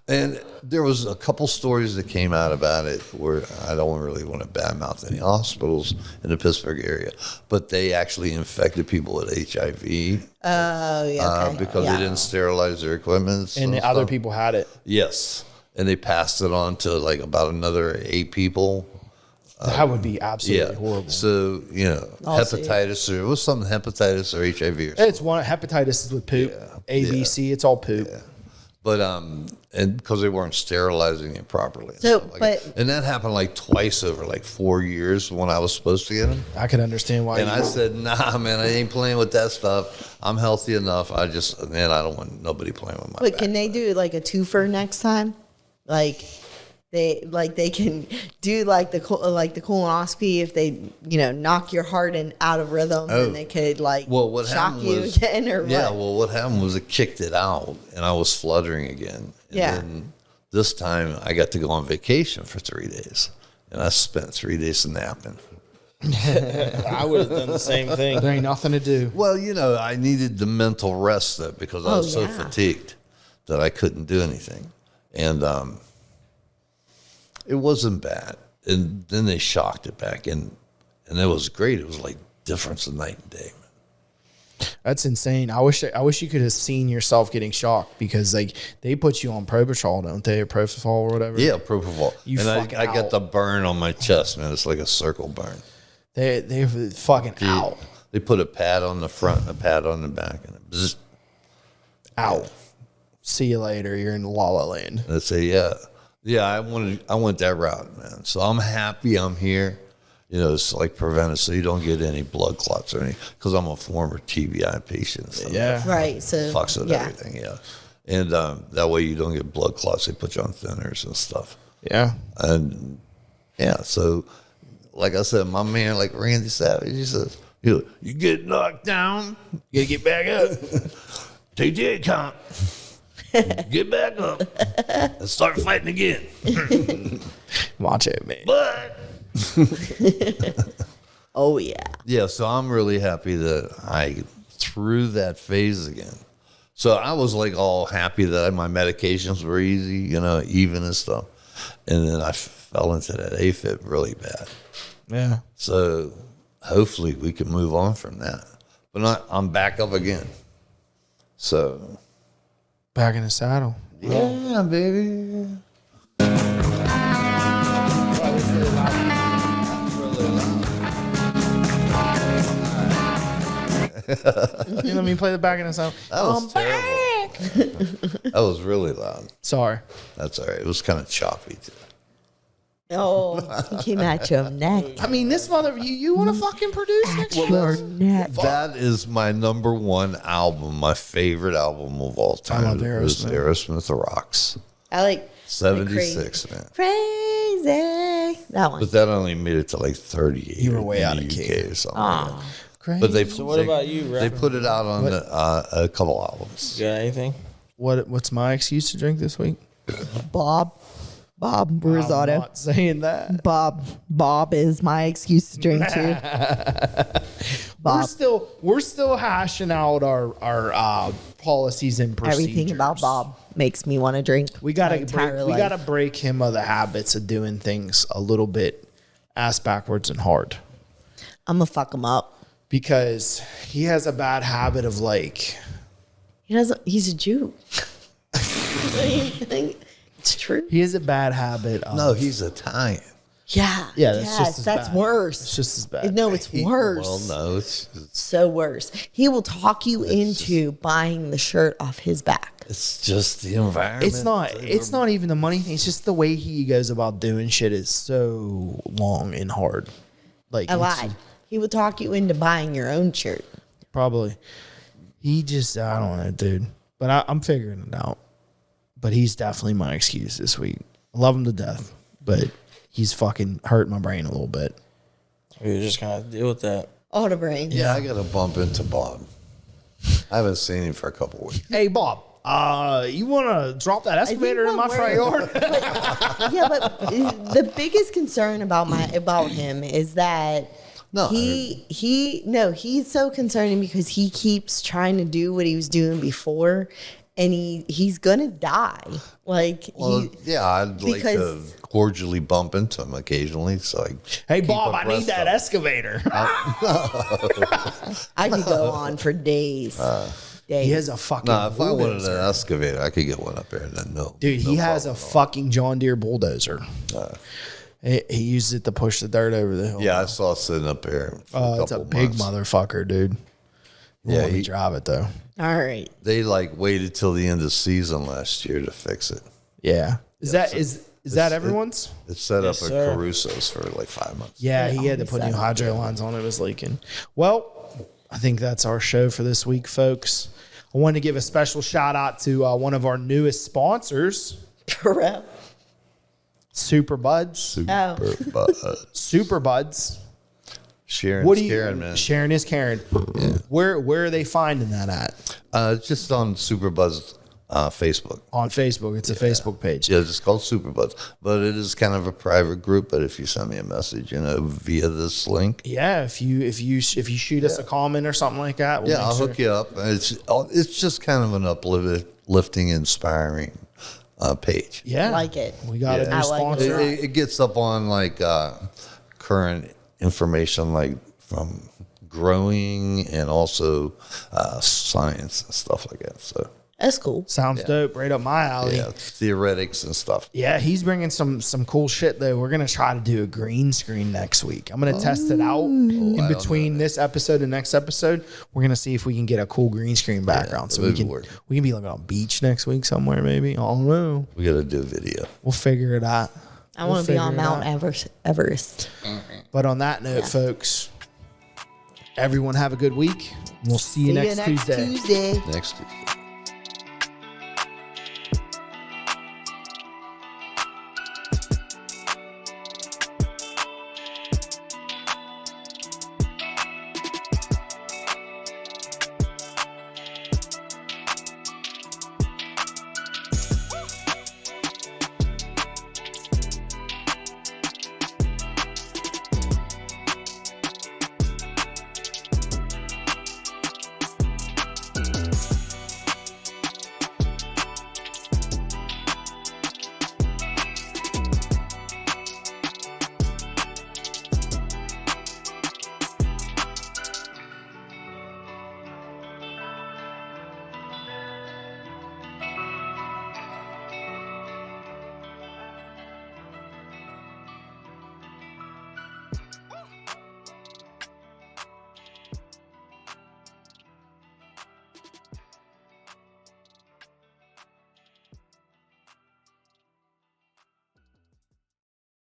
and there was a couple stories that came out about it where I don't really want to badmouth any hospitals in the Pittsburgh area, but they actually infected people with HIV. Oh, yeah. Okay. Because they didn't sterilize their equipment, And the other people had it. Yes, and they passed it on to like about another 8 people. That would be absolutely horrible. So, hepatitis, or it was something hepatitis or HIV or something. It's one hepatitis is with poop. ABC, it's all poop. Yeah. But and because they weren't sterilizing it properly. And that happened like twice over like 4 years when I was supposed to get them. I can understand why. And I said, nah, man, I ain't playing with that stuff. I'm healthy enough. I don't want nobody playing with my But can they do like a twofer next time? Like they can do like the colonoscopy if they knock your heart out of rhythm, and they could what shock happened you was, again or yeah. what? Well, what happened was it kicked it out, and I was fluttering again. And then this time I got to go on vacation for 3 days, and I spent 3 days napping. I would have done the same thing. There ain't nothing to do. Well, I needed the mental rest though, because I was so fatigued that I couldn't do anything, and it wasn't bad. And then they shocked it back, and it was great. It was like difference of night and day. That's insane. I wish you could have seen yourself getting shocked, because like they put you on Propofol, don't they? Or Propofol or whatever. Yeah, Propofol. You and fucking I got the burn on my chest, man. It's like a circle burn. They're fucking out. They put a pad on the front and a pad on the back, and it bzzz, Out. See you later. You're in La La Land. and they say, I went that route, man. So I'm happy I'm here. It's like preventive, so you don't get any blood clots or anything. Because I'm a former TBI patient. So Yeah. Right. So fucks with everything, And that way you don't get blood clots. They put you on thinners and stuff. Yeah. And so like I said, my man, like Randy Savage, he says, you get knocked down, you gotta get back up. Take the account. Get back up and start fighting again. Watch it, man. But oh yeah. yeah, so I'm really happy that I through that phase again. So I was like all happy that my medications were easy, even and stuff. And then I fell into that AFib really bad. Yeah. So hopefully we can move on from that. But I'm back up again. So Back in the saddle. yeah, baby. Let me play the back in the saddle. That was terrible. That was really loud. Sorry. That's all right. It was kind of choppy too. Oh, he came at your neck. I mean, this mother, you want to fucking produce next year? Your neck. That is my number one album, my favorite album of all time. I love It was Aerosmith. Aerosmith The Rocks. I like 76, man. Crazy. That one. But that only made it to like 38. You were way in out the of UK key. or something. Like that. Crazy. But what about you, They rapper? put it out on a couple albums. You got anything? What's my excuse to drink this week? Bob I'm Rosado. not saying that. Bob is my excuse to drink too. Bob. We're still hashing out our policies and procedures. Everything about Bob makes me want to drink. We gotta break him of the habits of doing things a little bit ass backwards and hard, I'm gonna fuck him up. because he has a bad habit of like. He's a Jew. It's true. He has a bad habit of. No, he's Italian. Yeah. Yeah, that's just as that's bad. worse. It's just as bad. No, it's worse. Well, no, it's So worse. He will talk you into buying the shirt off his back. just the environment. It's not even the money thing. It's just the way he goes about doing shit is so long and hard. Like I it's- lied. He will talk you into buying your own shirt. Probably. He just, I don't know, dude. But I'm figuring it out. But he's definitely my excuse this week. I love him to death, but he's fucking hurt my brain a little bit. You're just gonna have to deal with that. Auto brain. Yeah, I got to bump into Bob. I haven't seen him for a couple weeks. Hey, Bob. You want to drop that excavator in my front yard? Yeah, but the biggest concern about him is that he's so concerning because he keeps trying to do what he was doing before, and he's gonna die. Like, I'd like to cordially bump into him occasionally. So hey, Bob, I need that excavator. I could go on for days. He has a fucking. If I wanted an excavator, I could get one up there. Dude, he has a fucking John Deere bulldozer. He uses it to push the dirt over the hill. Yeah, I saw it sitting up there. It's a big motherfucker, dude. Yeah, he drive it though. All right. They waited till the end of the season last year to fix it. Yeah. Is that everyone's? It's set up at Caruso's for 5 months. Yeah, he had to put new hydro lines on. It was leaking. Well, I think that's our show for this week, folks. I want to give a special shout out to one of our newest sponsors, Super Buds. Super Buds. Sharon is Karen, man. Sharon is Karen. Yeah. Where are they finding that at? Just on Super Buds Facebook. On Facebook, it's a Facebook page. Yeah, it's called Super Buds, but it is kind of a private group. But if you send me a message, via this link, if you shoot us a comment or something like that, I'll hook you up. It's just kind of an uplifting, inspiring page. Yeah, I like it. We got a new sponsor. It gets up on current information from growing and also science and stuff like that. So that's cool. Sounds dope. Right up my alley. Yeah, theoretics and stuff. Yeah, he's bringing some cool shit though. We're gonna try to do a green screen next week. I'm gonna test it out in between this episode and next episode. We're gonna see if we can get a cool green screen background, so we can be on a beach next week somewhere. Maybe I don't know. We gotta do a video. We'll figure it out. I want to be on Mount Everest. But on that note, folks, everyone have a good week. We'll see you next Tuesday. Next Tuesday.